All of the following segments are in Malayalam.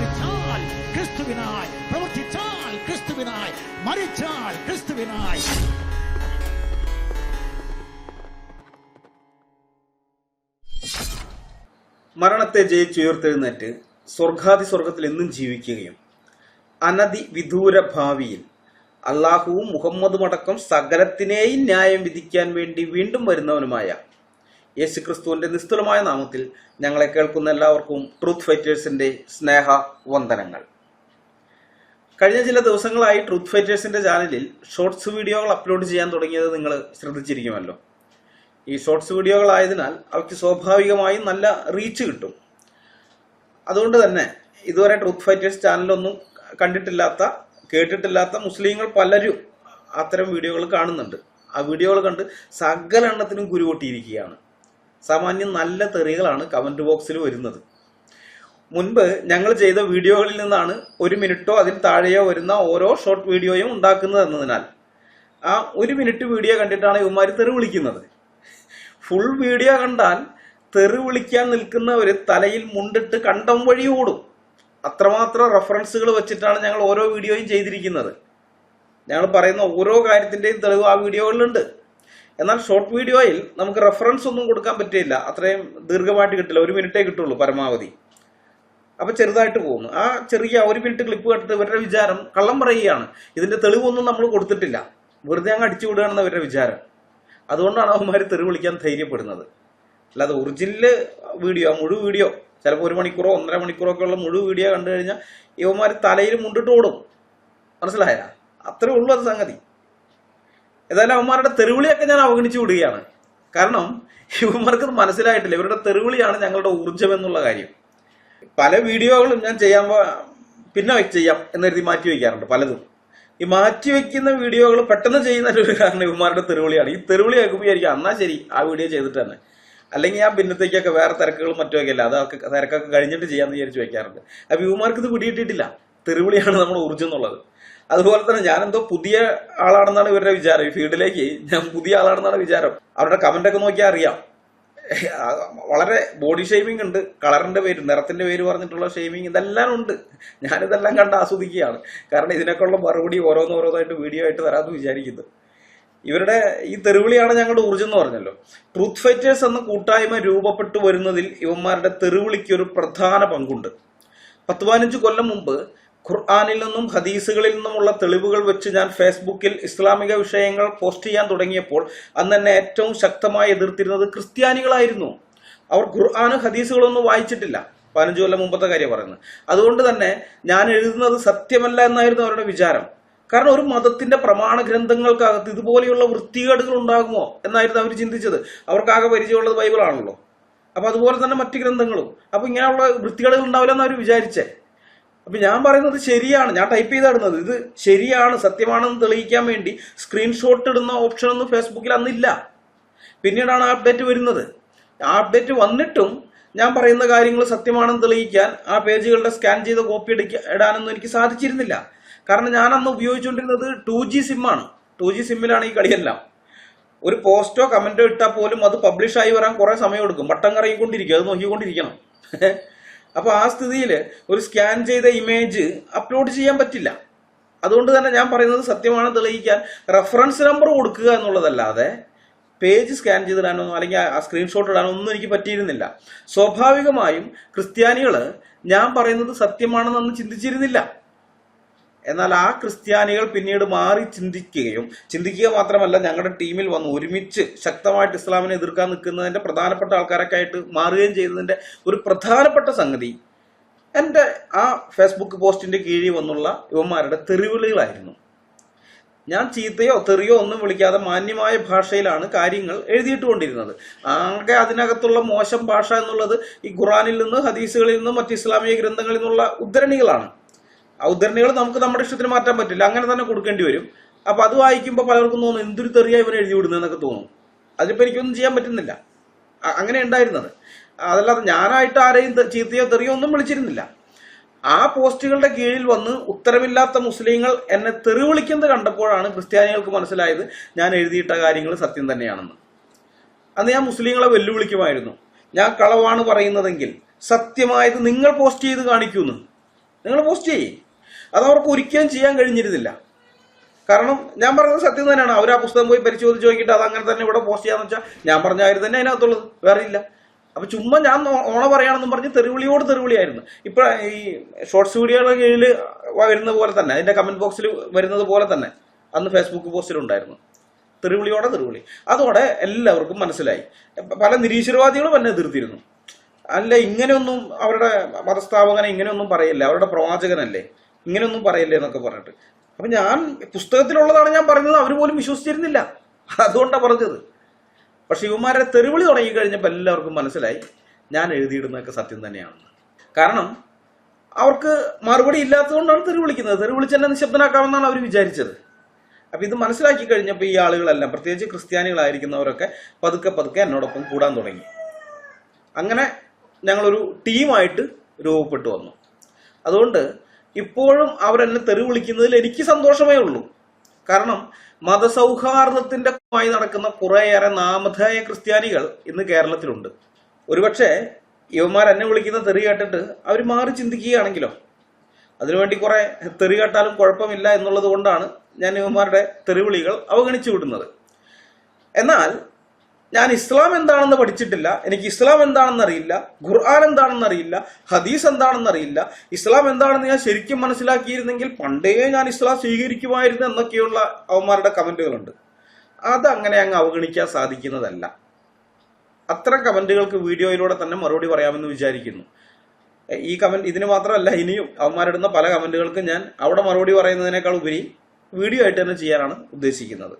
ജീവിച്ചാൽ ക്രിസ്തുവിനായി, പ്രവർത്തിച്ചാൽ ക്രിസ്തുവിനായി, മരിച്ചാൽ ക്രിസ്തുവിനായി. മരണത്തെ ജയിച്ചുയർത്തെഴുന്നേറ്റ് സ്വർഗാതിസ്വർഗത്തിൽ എന്നും ജീവിക്കുകയും അനധി വിദൂര ഭാവിയിൽ അള്ളാഹുവും മുഹമ്മദുമടക്കം സകലത്തിനെയും ന്യായം വിധിക്കാൻ വേണ്ടി വീണ്ടും വരുന്നവനുമായ യേശുക്രിസ്തുവിന്റെ നിസ്തുലമായ നാമത്തിൽ ഞങ്ങളെ കേൾക്കുന്ന എല്ലാവർക്കും ട്രൂത്ത് ഫൈറ്റേഴ്സിന്റെ സ്നേഹ വന്ദനങ്ങൾ. കഴിഞ്ഞ ചില ദിവസങ്ങളായി ട്രൂത്ത് ഫൈറ്റേഴ്സിന്റെ ചാനലിൽ ഷോർട്സ് വീഡിയോകൾ അപ്ലോഡ് ചെയ്യാൻ തുടങ്ങിയത് നിങ്ങൾ ശ്രദ്ധിച്ചിരിക്കുമല്ലോ. ഈ ഷോർട്സ് വീഡിയോകളായതിനാൽ അവയ്ക്ക് സ്വാഭാവികമായും നല്ല റീച്ച് കിട്ടും. അതുകൊണ്ട് തന്നെ ഇതുവരെ ട്രൂത്ത് ഫൈറ്റേഴ്സ് ചാനലൊന്നും കണ്ടിട്ടില്ലാത്ത, കേട്ടിട്ടില്ലാത്ത മുസ്ലിങ്ങൾ പലരും അത്തരം വീഡിയോകൾ കാണുന്നുണ്ട്. ആ വീഡിയോകൾ കണ്ട് സകല എണ്ണത്തിനും കുരുപൊട്ടിയിരിക്കുകയാണ്. സാമാന്യം നല്ല തെറികളാണ് കമന്റ് ബോക്സിൽ വരുന്നത്. മുൻപ് ഞങ്ങൾ ചെയ്ത വീഡിയോകളിൽ നിന്നാണ് 1 മിനിറ്റോ അതിൽ താഴെയോ വരുന്ന ഓരോ ഷോർട്ട് വീഡിയോയും ഉണ്ടാക്കുന്നത് എന്നതിനാൽ ആ 1 മിനിറ്റ് വീഡിയോ കണ്ടിട്ടാണ് ഇവന്മാർ തെറി വിളിക്കുന്നത്. ഫുൾ വീഡിയോ കണ്ടാൽ തെറി വിളിക്കാൻ നിൽക്കുന്നവർ തലയിൽ മുണ്ടിട്ട് കണ്ടം വഴി ഓടും. അത്രമാത്രം റെഫറൻസുകൾ വെച്ചിട്ടാണ് ഞങ്ങൾ ഓരോ വീഡിയോയും ചെയ്തിരിക്കുന്നത്. ഞങ്ങൾ പറയുന്ന ഓരോ കാര്യത്തിന്റെയും തെളിവ് ആ വീഡിയോകളിലുണ്ട്. എന്നാൽ ഷോർട്ട് വീഡിയോയിൽ നമുക്ക് റെഫറൻസ് ഒന്നും കൊടുക്കാൻ പറ്റില്ല. അത്രയും ദീർഘമായിട്ട് കിട്ടില്ല, 1 മിനിറ്റേ കിട്ടുള്ളൂ പരമാവധി. അപ്പൊ ചെറുതായിട്ട് പോകുന്നു. ആ ചെറിയ 1 മിനിറ്റ് ക്ലിപ്പ് കണ്ടിട്ട് ഇവരുടെ വിചാരം കള്ളം പറയുകയാണ്, ഇതിന്റെ തെളിവൊന്നും നമ്മൾ കൊടുത്തിട്ടില്ല, വെറുതെ അങ്ങ് അടിച്ചു വിടുകയാണെന്ന് ഇവരുടെ വിചാരം. അതുകൊണ്ടാണ് അവന്മാർ തെറി വിളിക്കാൻ ധൈര്യപ്പെടുന്നത്. അല്ലാതെ ഒറിജിനൽ വീഡിയോ, മുഴു വീഡിയോ, ചിലപ്പോൾ 1 മണിക്കൂറോ 1.5 മണിക്കൂറോ ഒക്കെ ഉള്ള മുഴു വീഡിയോ കണ്ടു കഴിഞ്ഞാൽ ഇവന്മാർ തലയിൽ മുണ്ടിട്ട് ഓടും. മനസ്സിലായ? അത്രേ ഉള്ളൂ അത് സംഗതി. ഏതായാലും അവന്മാരുടെ തെറിവിളിയൊക്കെ ഞാൻ അവഗണിച്ചു വിടുകയാണ്. കാരണം ഇവന്മാർക്ക് മനസ്സിലായിട്ടില്ല ഇവരുടെ തെറിവിളിയാണ് ഞങ്ങളുടെ ഊർജ്ജം എന്നുള്ള കാര്യം. പല വീഡിയോകളും ഞാൻ പിന്നെ ചെയ്യാം എന്ന് കരുതി മാറ്റി വയ്ക്കാറുണ്ട് പലതും. ഈ മാറ്റിവെക്കുന്ന വീഡിയോകൾ പെട്ടെന്ന് ചെയ്യുന്ന ഒരു കാരണം ഇവന്മാരുടെ തെറിവിളിയാണ്. ഈ തെറിവിളി കേൾക്കുമ്പോൾ ആയിരിക്കും എന്നാ ശരി ആ വീഡിയോ ചെയ്തിട്ട് തന്നെ, അല്ലെങ്കിൽ ആ ഭിന്നത്തേക്കൊക്കെ വേറെ തിരക്കുകളും മറ്റൊക്കെ അല്ല, അതൊക്കെ തിരക്കൊക്കെ കഴിഞ്ഞിട്ട് ചെയ്യാമെന്ന് വിചാരിച്ച് വെക്കാറുണ്ട്. അപ്പൊ ഇവന്മാർക്ക് ഇത് പിടിയിട്ടിട്ടില്ല, തെറിവിളിയാണ് നമ്മുടെ ഊർജ്ജം എന്നുള്ളത്. അതുപോലെ തന്നെ ഞാനെന്തോ പുതിയ ആളാണെന്നാണ് ഇവരുടെ വിചാരം. ഈ ഫീൽഡിലേക്ക് ഞാൻ പുതിയ ആളാണെന്നാണ് വിചാരം. അവരുടെ കമന്റൊക്കെ നോക്കിയാൽ അറിയാം. വളരെ ബോഡി ഷെയ്മിങ് ഉണ്ട്, കളറിന്റെ പേര്, നിറത്തിന്റെ പേര് പറഞ്ഞിട്ടുള്ള ഷെയ്മിങ്, ഇതെല്ലാം ഉണ്ട്. ഞാനിതെല്ലാം കണ്ട് ആസ്വദിക്കുകയാണ്. കാരണം ഇതിനൊക്കെയുള്ള മറുപടി ഓരോന്നോരോന്നായിട്ട് വീഡിയോ ആയിട്ട് തരാമെന്ന് വിചാരിക്കുന്നത്. ഇവരുടെ ഈ തെറിവിളിയാണ് ഞങ്ങളുടെ ഊർജ്ജം എന്ന് പറഞ്ഞല്ലോ. ട്രൂത്ത് ഫൈറ്റേഴ്സ് എന്ന കൂട്ടായ്മ രൂപപ്പെട്ടു വരുന്നതിൽ ഇവന്മാരുടെ തെറിവിളിക്ക് ഒരു പ്രധാന പങ്കുണ്ട്. 10-15 കൊല്ലം മുമ്പ് ഖുർആനിൽ നിന്നും ഹദീസുകളിൽ നിന്നുമുള്ള തെളിവുകൾ വെച്ച് ഞാൻ ഫേസ്ബുക്കിൽ ഇസ്ലാമിക വിഷയങ്ങൾ പോസ്റ്റ് ചെയ്യാൻ തുടങ്ങിയപ്പോൾ അന്ന് എന്നെ ഏറ്റവും ശക്തമായി എതിർത്തിരുന്നത് ക്രിസ്ത്യാനികളായിരുന്നു. അവർ ഖുർആന് ഹദീസുകളൊന്നും വായിച്ചിട്ടില്ല. 15 കൊല്ലം മുമ്പത്തെ കാര്യം പറയുന്നത്. അതുകൊണ്ട് തന്നെ ഞാൻ എഴുതുന്നത് സത്യമല്ല എന്നായിരുന്നു അവരുടെ വിചാരം. കാരണം ഒരു മതത്തിന്റെ പ്രമാണ ഗ്രന്ഥങ്ങൾക്കകത്ത് ഇതുപോലെയുള്ള വൃത്തികേടുകൾ ഉണ്ടാകുമോ എന്നായിരുന്നു അവർ ചിന്തിച്ചത്. അവർക്കാകെ പരിചയമുള്ളത് ബൈബിളാണല്ലോ. അപ്പൊ അതുപോലെ തന്നെ മറ്റു ഗ്രന്ഥങ്ങളും. അപ്പൊ ഇങ്ങനെയുള്ള വൃത്തികേടുകൾ ഉണ്ടാവില്ല എന്ന് അവർ വിചാരിച്ചേ. അപ്പൊ ഞാൻ പറയുന്നത് ശരിയാണ്, ഞാൻ ടൈപ്പ് ചെയ്തിടുന്നത് ഇത് ശരിയാണ്, സത്യമാണെന്ന് തെളിയിക്കാൻ വേണ്ടി സ്ക്രീൻഷോട്ട് ഇടുന്ന ഓപ്ഷൻ ഒന്നും ഫേസ്ബുക്കിൽ അന്നില്ല. പിന്നീടാണ് ആ അപ്ഡേറ്റ് വരുന്നത്. ആ അപ്ഡേറ്റ് വന്നിട്ടും ഞാൻ പറയുന്ന കാര്യങ്ങൾ സത്യമാണെന്ന് തെളിയിക്കാൻ ആ പേജുകളുടെ സ്കാൻ ചെയ്ത കോപ്പി ഇടാനൊന്നും എനിക്ക് സാധിച്ചിരുന്നില്ല. കാരണം ഞാൻ അന്ന് ഉപയോഗിച്ചുകൊണ്ടിരുന്നത് 2G സിമ്മാണ്. 2G സിമ്മിലാണ് ഈ കളിയെല്ലാം. ഒരു പോസ്റ്റോ കമന്റോ ഇട്ടാൽ പോലും അത് പബ്ലിഷ് ആയി വരാൻ കുറെ സമയം എടുക്കും. വട്ടം കറങ്ങിക്കൊണ്ടിരിക്കും, അത് നോക്കിക്കൊണ്ടിരിക്കണം. അപ്പൊ ആ സ്ഥിതിയിൽ ഒരു സ്കാൻ ചെയ്ത ഇമേജ് അപ്ലോഡ് ചെയ്യാൻ പറ്റില്ല. അതുകൊണ്ട് തന്നെ ഞാൻ പറയുന്നത് സത്യമാണെന്ന് തെളിയിക്കാൻ റെഫറൻസ് നമ്പർ കൊടുക്കുക എന്നുള്ളതല്ലാതെ പേജ് സ്കാൻ ചെയ്തിടാനോ അല്ലെങ്കിൽ ആ സ്ക്രീൻഷോട്ട് ഇടാനോ ഒന്നും എനിക്ക് പറ്റിയിരുന്നില്ല. സ്വാഭാവികമായും ക്രിസ്ത്യാനികള് ഞാൻ പറയുന്നത് സത്യമാണെന്നൊന്നും ചിന്തിച്ചിരുന്നില്ല. എന്നാൽ ആ ക്രിസ്ത്യാനികൾ പിന്നീട് മാറി ചിന്തിക്കുക മാത്രമല്ല ഞങ്ങളുടെ ടീമിൽ വന്ന് ഒരുമിച്ച് ശക്തമായിട്ട് ഇസ്ലാമിനെ എതിർക്കാൻ നിൽക്കുന്നതിന്റെ പ്രധാനപ്പെട്ട ആൾക്കാരൊക്കെ ആയിട്ട് മാറുകയും ചെയ്തതിന്റെ ഒരു പ്രധാനപ്പെട്ട സംഗതി എന്റെ ആ ഫേസ്ബുക്ക് പോസ്റ്റിന്റെ കീഴിൽ വന്നുള്ള യുവന്മാരുടെ തെറിവിളികളായിരുന്നു. ഞാൻ ചീത്തയോ തെറിയോ ഒന്നും വിളിക്കാതെ മാന്യമായ ഭാഷയിലാണ് കാര്യങ്ങൾ എഴുതിയിട്ടുകൊണ്ടിരുന്നത്. ആകെ അതിനകത്തുള്ള മോശം ഭാഷ എന്നുള്ളത് ഈ ഖുറാനിൽ നിന്ന്, ഹദീസുകളിൽ നിന്നും മറ്റ് ഇസ്ലാമിക ഗ്രന്ഥങ്ങളിൽ നിന്നുള്ള ഉദ്ധരണികളാണ്. ആ ഉദ്ധരണികൾ നമുക്ക് നമ്മുടെ ഇഷ്ടത്തിന് മാറ്റാൻ പറ്റില്ല, അങ്ങനെ തന്നെ കൊടുക്കേണ്ടി വരും. അപ്പൊ അത് വായിക്കുമ്പോൾ പലർക്കും തോന്നും എന്തൊരു തെറിയാ ഇവൻ എഴുതി വിടുന്നതെന്നൊക്കെ തോന്നും. അതിപ്പോ എനിക്കൊന്നും ചെയ്യാൻ പറ്റുന്നില്ല. അങ്ങനെ ഉണ്ടായിരുന്നത്. അതല്ലാതെ ഞാനായിട്ട് ആരെയും ചീത്തയോ തെറിയോ ഒന്നും വിളിച്ചിരുന്നില്ല. ആ പോസ്റ്റുകളുടെ കീഴിൽ വന്ന് ഉത്തരവില്ലാത്ത മുസ്ലിങ്ങൾ എന്നെ തെറി വിളിക്കുന്നത് കണ്ടപ്പോഴാണ് ക്രിസ്ത്യാനികൾക്ക് മനസ്സിലായത് ഞാൻ എഴുതിയിട്ട കാര്യങ്ങൾ സത്യം തന്നെയാണെന്ന്. അന്ന് ഞാൻ മുസ്ലിങ്ങളെ വെല്ലുവിളിക്കുമായിരുന്നു. ഞാൻ കളവാണ് പറയുന്നതെങ്കിൽ സത്യമായത് നിങ്ങൾ പോസ്റ്റ് ചെയ്ത് കാണിക്കൂന്ന്. നിങ്ങൾ പോസ്റ്റ് ചെയ്യേ. അത് അവർക്ക് ഒരിക്കലും ചെയ്യാൻ കഴിഞ്ഞിരുന്നില്ല. കാരണം ഞാൻ പറഞ്ഞത് സത്യം തന്നെയാണ്. അവർ ആ പുസ്തകം പോയി പരിശോധിച്ച് നോക്കിയിട്ട് അത് അങ്ങനെ തന്നെ ഇവിടെ പോസ്റ്റ് ചെയ്യാന്ന് വെച്ചാൽ ഞാൻ പറഞ്ഞ കാര്യം തന്നെ അതിനകത്തുള്ളത്, വേറെ ഇല്ല. അപ്പൊ ചുമ്മാ ഞാൻ ഓണ പറയാണെന്നും പറഞ്ഞ് തെറിവിളിയോട് തെറിവിളിയായിരുന്നു. ഇപ്പൊ ഈ ഷോർട്സ് വീഡിയോയുടെ കീഴിൽ വരുന്ന പോലെ തന്നെ, അതിന്റെ കമന്റ് ബോക്സിൽ വരുന്നത് പോലെ തന്നെ അന്ന് ഫേസ്ബുക്ക് പോസ്റ്റിലുണ്ടായിരുന്നു തെറിവിളിയോടെ തെറിവിളി. അതോടെ എല്ലാവർക്കും മനസ്സിലായി. പല നിരീശ്വരവാദികളും എന്നെ എതിർത്തിരുന്നു. അല്ല, ഇങ്ങനെയൊന്നും അവരുടെ മതസ്ഥാപകനെ ഇങ്ങനെയൊന്നും പറയില്ല, അവരുടെ പ്രവാചകനല്ലേ, ഇങ്ങനെയൊന്നും പറയില്ലേ എന്നൊക്കെ പറഞ്ഞിട്ട്. അപ്പൊ ഞാൻ പുസ്തകത്തിലുള്ളതാണ് ഞാൻ പറഞ്ഞത്, അവർ പോലും വിശ്വസിച്ചിരുന്നില്ല. അതുകൊണ്ടാണ് പറഞ്ഞത്. പക്ഷെ ഇവന്മാരെ തെറിവിളി തുടങ്ങി കഴിഞ്ഞപ്പോൾ എല്ലാവർക്കും മനസ്സിലായി ഞാൻ എഴുതിയിടുന്നതൊക്കെ സത്യം തന്നെയാണെന്ന്. കാരണം അവർക്ക് മറുപടി ഇല്ലാത്തതുകൊണ്ടാണ് തെറിവിളിക്കുന്നത്. തെറിവിളിച്ച് എന്നെ നിശബ്ദനാക്കാമെന്നാണ് അവർ വിചാരിച്ചത്. അപ്പൊ ഇത് മനസ്സിലാക്കി കഴിഞ്ഞപ്പോൾ ഈ ആളുകളെല്ലാം, പ്രത്യേകിച്ച് ക്രിസ്ത്യാനികളായിരിക്കുന്നവരൊക്കെ പതുക്കെ പതുക്കെ എന്നോടൊപ്പം കൂടാൻ തുടങ്ങി. അങ്ങനെ ഞങ്ങളൊരു ടീമായിട്ട് രൂപപ്പെട്ടു വന്നു. അതുകൊണ്ട് ഇപ്പോഴും അവരെന്നെ തെറി വിളിക്കുന്നതിൽ എനിക്ക് സന്തോഷമേ ഉള്ളൂ. കാരണം മതസൗഹാർദ്ദത്തിന്റെ മായി നടക്കുന്ന കുറേയേറെ നാമധേയ ക്രിസ്ത്യാനികൾ ഇന്ന് കേരളത്തിലുണ്ട്. ഒരുപക്ഷെ ഇവന്മാർ എന്നെ വിളിക്കുന്ന തെറി കേട്ടിട്ട് അവർ മാറി ചിന്തിക്കുകയാണെങ്കിലോ, അതിനുവേണ്ടി കുറെ തെറി കേട്ടാലും കുഴപ്പമില്ല എന്നുള്ളത് കൊണ്ടാണ് ഞാൻ ഇവന്മാരുടെ തെറിവിളികൾ അവഗണിച്ചു വിടുന്നത്. എന്നാൽ ഞാൻ ഇസ്ലാം എന്താണെന്ന് പഠിച്ചിട്ടില്ല, എനിക്ക് ഇസ്ലാം എന്താണെന്ന് അറിയില്ല, ഖുർആൻ എന്താണെന്ന് അറിയില്ല, ഹദീസ് എന്താണെന്ന് അറിയില്ല. ഇസ്ലാം എന്താണെന്ന് ഞാൻ ശരിക്കും മനസ്സിലാക്കിയിരുന്നെങ്കിൽ പണ്ടേ ഞാൻ ഇസ്ലാം സ്വീകരിക്കുമായിരുന്നു എന്നൊക്കെയുള്ള അവന്മാരുടെ കമന്റുകളുണ്ട്. അതങ്ങനെ അങ്ങ് അവഗണിക്കാൻ സാധിക്കുന്നതല്ല. അത്തരം കമന്റുകൾക്ക് വീഡിയോയിലൂടെ തന്നെ മറുപടി പറയാമെന്ന് വിചാരിക്കുന്നു. ഈ കമന്റ് ഇതിന് മാത്രമല്ല, ഇനിയും അവന്മാരിടുന്ന പല കമന്റുകൾക്കും ഞാൻ അവിടെ മറുപടി പറയുന്നതിനേക്കാൾ ഉപരി വീഡിയോ ആയിട്ട് തന്നെ ചെയ്യാനാണ് ഉദ്ദേശിക്കുന്നത്.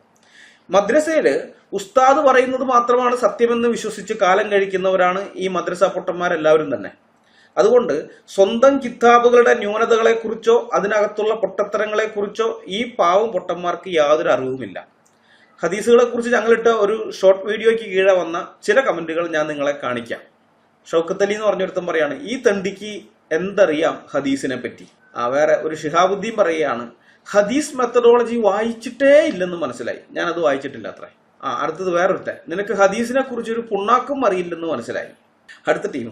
മദ്രസയില് ഉസ്താദ് പറയുന്നത് മാത്രമാണ് സത്യമെന്ന് വിശ്വസിച്ച് കാലം കഴിക്കുന്നവരാണ് ഈ മദ്രസ പൊട്ടന്മാരെല്ലാവരും തന്നെ. അതുകൊണ്ട് സ്വന്തം കിതാബുകളുടെ ന്യൂനതകളെക്കുറിച്ചോ അതിനകത്തുള്ള പൊട്ടത്തരങ്ങളെക്കുറിച്ചോ ഈ പാവം പൊട്ടന്മാർക്ക് യാതൊരു അറിവുമില്ല. ഹദീസുകളെ കുറിച്ച് ഞങ്ങളിട്ട ഒരു ഷോർട്ട് വീഡിയോയ്ക്ക് കീഴെ വന്ന ചില കമന്റുകൾ ഞാൻ നിങ്ങളെ കാണിക്കാം. ഷൗക്കത്ത് അലി എന്ന് പറഞ്ഞൊരുത്തം പറയാണ്, ഈ തണ്ടിക്ക് എന്തറിയാം ഹദീസിനെ പറ്റി. വേറെ ഒരു ഷിഹാബുദ്ദീൻ പറയുകയാണ്, ഹദീസ് മെത്തഡോളജി വായിച്ചിട്ടേ ഇല്ലെന്ന് മനസ്സിലായി. ഞാനത് വായിച്ചിട്ടില്ല അത്ര. അടുത്തത് വേറൊരുത്തൻ, നിനക്ക് ഹദീസിനെ കുറിച്ച് ഒരു പുണ്ണാക്കും അറിയില്ലെന്ന് മനസ്സിലായി. അടുത്ത ടീം,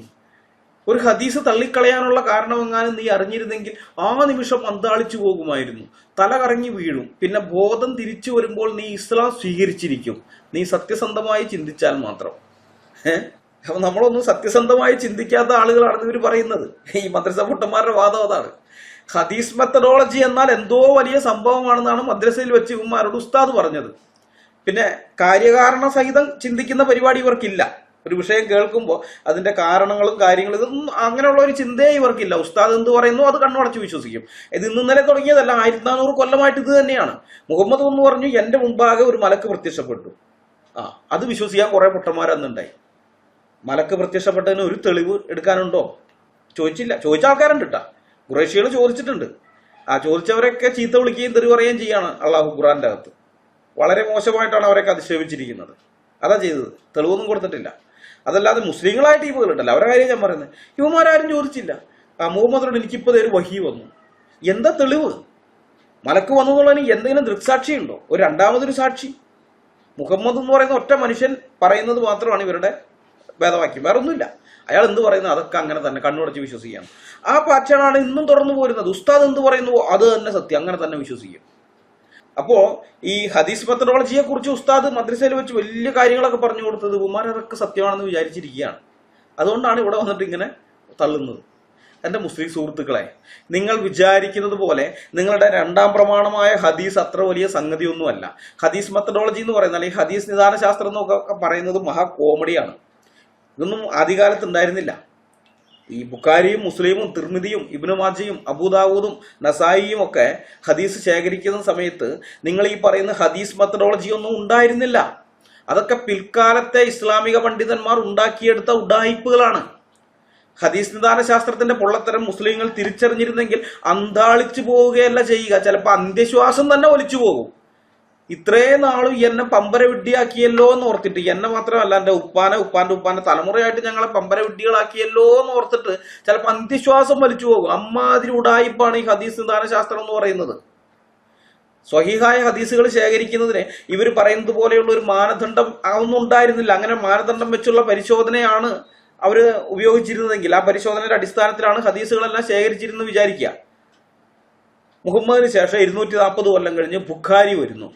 ഒരു ഹദീസ് തള്ളിക്കളയാനുള്ള കാരണമെങ്ങാനും നീ അറിഞ്ഞിരുന്നെങ്കിൽ ആ നിമിഷം അന്താളിച്ചു പോകുമായിരുന്നു, തല കറങ്ങി വീഴും, പിന്നെ ബോധം തിരിച്ചു വരുമ്പോൾ നീ ഇസ്ലാം സ്വീകരിച്ചിരിക്കും, നീ സത്യസന്ധമായി ചിന്തിച്ചാൽ മാത്രം. അപ്പൊ നമ്മളൊന്നും സത്യസന്ധമായി ചിന്തിക്കാത്ത ആളുകളാണെന്ന് ഇവർ പറയുന്നത്. ഈ മദ്രസ പൊട്ടന്മാരുടെ വാദം അതാണ്. ഹദീസ് മെത്തഡോളജി എന്നാൽ എന്തോ വലിയ സംഭവമാണെന്നാണ് മദ്രസയിൽ വെച്ച് ഇവന്മാരോട് ഉസ്താദ് പറഞ്ഞത്. പിന്നെ കാര്യകാരണ സഹിതം ചിന്തിക്കുന്ന പരിപാടി ഇവർക്കില്ല. ഒരു വിഷയം കേൾക്കുമ്പോൾ അതിന്റെ കാരണങ്ങളും കാര്യങ്ങളും ഇതൊന്നും അങ്ങനെയുള്ള ഒരു ചിന്തയെ ഇവർക്കില്ല. ഉസ്താദ് എന്ത് പറയുന്നു അത് കണ്ണുടച്ച് വിശ്വസിക്കും. ഇത് ഇന്നലെ തുടങ്ങിയതല്ല, 1400 കൊല്ലമായിട്ട് ഇത് തന്നെയാണ്. മുഹമ്മദ് എന്ന് പറഞ്ഞു എന്റെ മുമ്പാകെ ഒരു മലക്ക് പ്രത്യക്ഷപ്പെട്ടു. അത് വിശ്വസിക്കാൻ കുറെ പൊട്ടന്മാരന്നുണ്ടായി. മലക്ക് പ്രത്യക്ഷപ്പെട്ടതിന് ഒരു തെളിവ് എടുക്കാനുണ്ടോ? ചോദിച്ചില്ല. ചോദിച്ച ആൾക്കാരുണ്ട് കേട്ടാ, ഖുറൈശികൾ ചോദിച്ചിട്ടുണ്ട്. ചോദിച്ചവരൊക്കെ ചീത്ത വിളിക്കുകയും തെറി പറയുകയും ചെയ്യാണ് അള്ളാഹു ഖുർആന്റെ അകത്ത്. വളരെ മോശമായിട്ടാണ് അവരൊക്കെ അധിക്ഷേപിച്ചിരിക്കുന്നത്. അതാ ചെയ്തത്, തെളിവൊന്നും കൊടുത്തിട്ടില്ല. അതല്ലാതെ മുസ്ലിങ്ങളായ ടീമുകളുണ്ടല്ലോ, അവരുടെ കാര്യം ഞാൻ പറയുന്നത്. ഇവന്മാരും ചോദിച്ചില്ല. മുഹമ്മദിനോട് എനിക്കിപ്പോൾ ഒരു വഹി വന്നു, എന്താ തെളിവ്? മലക്ക് വന്നു എന്നുള്ളതിന് എന്തെങ്കിലും ദൃക്സാക്ഷി ഉണ്ടോ? ഒരു രണ്ടാമതൊരു സാക്ഷി? മുഹമ്മദ് എന്ന് പറയുന്ന ഒറ്റ മനുഷ്യൻ പറയുന്നത് മാത്രമാണ് ഇവരുടെ വേദവാക്യം, വേറെ ഒന്നുമില്ല. അയാൾ എന്ത് പറയുന്നു അതൊക്കെ അങ്ങനെ തന്നെ കണ്ണുടച്ച് വിശ്വസിക്കാം. ആ പാറ്റേണാണ് ഇന്നും തുടർന്നു പോരുന്നത്. ഉസ്താദ് എന്ത് പറയുന്നു അത് തന്നെ സത്യം, അങ്ങനെ തന്നെ വിശ്വസിക്കും. അപ്പോ ഈ ഹദീസ് മെത്തഡോളജിയെ കുറിച്ച് ഉസ്താദ് മദ്രസയിൽ വെച്ച് വലിയ കാര്യങ്ങളൊക്കെ പറഞ്ഞു കൊടുത്തത് ഉമാർ അതൊക്കെ സത്യമാണെന്ന് വിചാരിച്ചിരിക്കുകയാണ്. അതുകൊണ്ടാണ് ഇവിടെ വന്നിട്ട് ഇങ്ങനെ തള്ളുന്നത്. എന്റെ മുസ്ലിം സുഹൃത്തുക്കളെ, നിങ്ങൾ വിചാരിക്കുന്നത് പോലെ നിങ്ങളുടെ രണ്ടാം പ്രമാണമായ ഹദീസ് അത്ര വലിയ സംഗതിയൊന്നുമല്ല. ഹദീസ് മെത്തഡോളജി എന്ന് പറയുന്നത്, അല്ലെങ്കിൽ ഹദീസ് നിദാന ശാസ്ത്രം എന്നൊക്കെ പറയുന്നത് മഹാ കോമഡിയാണ്. ഇതൊന്നും ആദ്യകാലത്ത് ഉണ്ടായിരുന്നില്ല. ഈ ബുഖാരിയും മുസ്ലിമും തിർമിദിയും ഇബ്നു മാജയും അബൂദാവൂദും നസായിയും ഒക്കെ ഹദീസ് ശേഖരിക്കുന്ന സമയത്ത് നിങ്ങൾ ഈ പറയുന്ന ഹദീസ് മെത്തഡോളജി ഒന്നും ഉണ്ടായിരുന്നില്ല. അതൊക്കെ പിൽക്കാലത്തെ ഇസ്ലാമിക പണ്ഡിതന്മാർ ഉണ്ടാക്കിയെടുത്ത ഉഡായിപ്പുകളാണ്. ഹദീസ് നിദാന ശാസ്ത്രത്തിന്റെ പൊള്ളത്തരം മുസ്ലിങ്ങൾ തിരിച്ചറിഞ്ഞിരുന്നെങ്കിൽ അന്താളിച്ചു പോവുകയല്ല ചെയ്യുക, ചിലപ്പോൾ അന്ത്യശ്വാസം തന്നെ ഒലിച്ചു പോകും. ഇത്രയും നാളും എന്നെ പമ്പര വിഡ്ഢിയാക്കിയല്ലോ എന്ന് ഓർത്തിട്ട്, എന്നെ മാത്രമല്ല എന്റെ ഉപ്പാന്റെ തലമുറയായിട്ട് ഞങ്ങളെ പമ്പര വിഡ്ഢികളാക്കിയല്ലോ എന്ന് ഓർത്തിട്ട് ചിലപ്പോൾ അന്ത്യശ്വാസം വലിച്ചു പോകും. അമ്മാതിരി ഉഡായിപ്പാണ് ഈ ഹദീസ് നിദാന ശാസ്ത്രം എന്ന് പറയുന്നത്. സ്വഹീഹായ ഹദീസുകൾ ശേഖരിക്കുന്നതിന് ഇവർ പറയുന്നത് പോലെയുള്ള ഒരു മാനദണ്ഡം അതൊന്നും ഉണ്ടായിരുന്നില്ല. അങ്ങനെ മാനദണ്ഡം വെച്ചുള്ള പരിശോധനയാണ് അവര് ഉപയോഗിച്ചിരുന്നതെങ്കിൽ, ആ പരിശോധനയുടെ അടിസ്ഥാനത്തിലാണ് ഹദീസുകളെല്ലാം ശേഖരിച്ചിരുന്നത് വിചാരിക്കുക. മുഹമ്മദിന് ശേഷം 240 കൊല്ലം കഴിഞ്ഞ് ബുഖാരി വരുന്നു.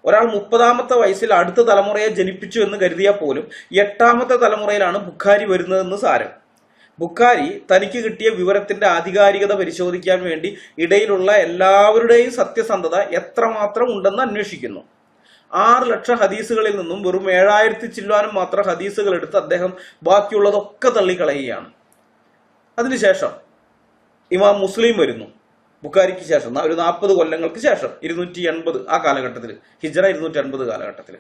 ഒരാൾ 30ാമത്തെ വയസ്സിൽ അടുത്ത തലമുറയെ ജനിപ്പിച്ചു എന്ന് കരുതിയാൽ പോലും 8ാമത്തെ തലമുറയിലാണ് ബുഖാരി വരുന്നതെന്ന് സാരം. ബുഖാരി തനിക്ക് കിട്ടിയ വിവരത്തിന്റെ ആധികാരികത പരിശോധിക്കാൻ വേണ്ടി ഇടയിലുള്ള എല്ലാവരുടെയും സത്യസന്ധത എത്രമാത്രം ഉണ്ടെന്ന് അന്വേഷിക്കുന്നു. 6 ലക്ഷം ഹദീസുകളിൽ നിന്നും വെറും 7000 ചില്ലാനും മാത്രം ഹദീസുകൾ എടുത്ത് അദ്ദേഹം ബാക്കിയുള്ളതൊക്കെ തള്ളിക്കളയുകയാണ്. അതിനുശേഷം ഇമാം മുസ്ലിം വരുന്നു. ബുഖാരിക്ക് ശേഷം ഒരു 40 കൊല്ലങ്ങൾക്ക് ശേഷം 280 ആ കാലഘട്ടത്തിൽ, ഹിജ്റ 280 കാലഘട്ടത്തിൽ,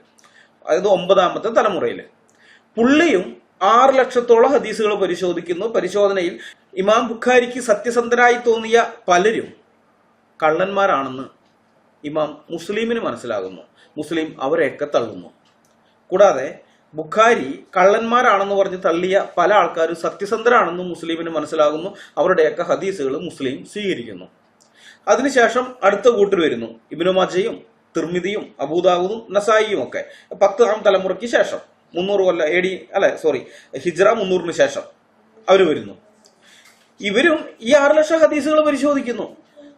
അതായത് 9ാമത്തെ തലമുറയിൽ പുള്ളിയും 6 ലക്ഷത്തോളം ഹദീസുകൾ പരിശോധിക്കുന്നു. പരിശോധനയിൽ ഇമാം ബുഖാരിക്ക് സത്യസന്ധരായി തോന്നിയ പലരും കള്ളന്മാരാണെന്ന് ഇമാം മുസ്ലിമിന് മനസ്സിലാകുന്നു. മുസ്ലിം അവരെയൊക്കെ തള്ളുന്നു. കൂടാതെ ബുഖാരി കള്ളന്മാരാണെന്ന് പറഞ്ഞ് തള്ളിയ പല ആൾക്കാരും സത്യസന്ധരാണെന്നും മുസ്ലിമിന് മനസ്സിലാകുന്നു. അവരുടെയൊക്കെ ഹദീസുകൾ മുസ്ലിം സ്വീകരിക്കുന്നു. അതിനുശേഷം അടുത്ത കൂട്ടർ വരുന്നു. ഇബ്നു മാജയും തിർമിദിയും അബൂദാവൂദും നസായിയും ഒക്കെ 10ാം തലമുറയ്ക്ക് ശേഷം, 300 കൊല്ലം ഹിജ്റ 300-ന് ശേഷം അവർ വരുന്നു. ഇവരും ഈ 6 ലക്ഷം ഹദീസുകൾ പരിശോധിക്കുന്നു.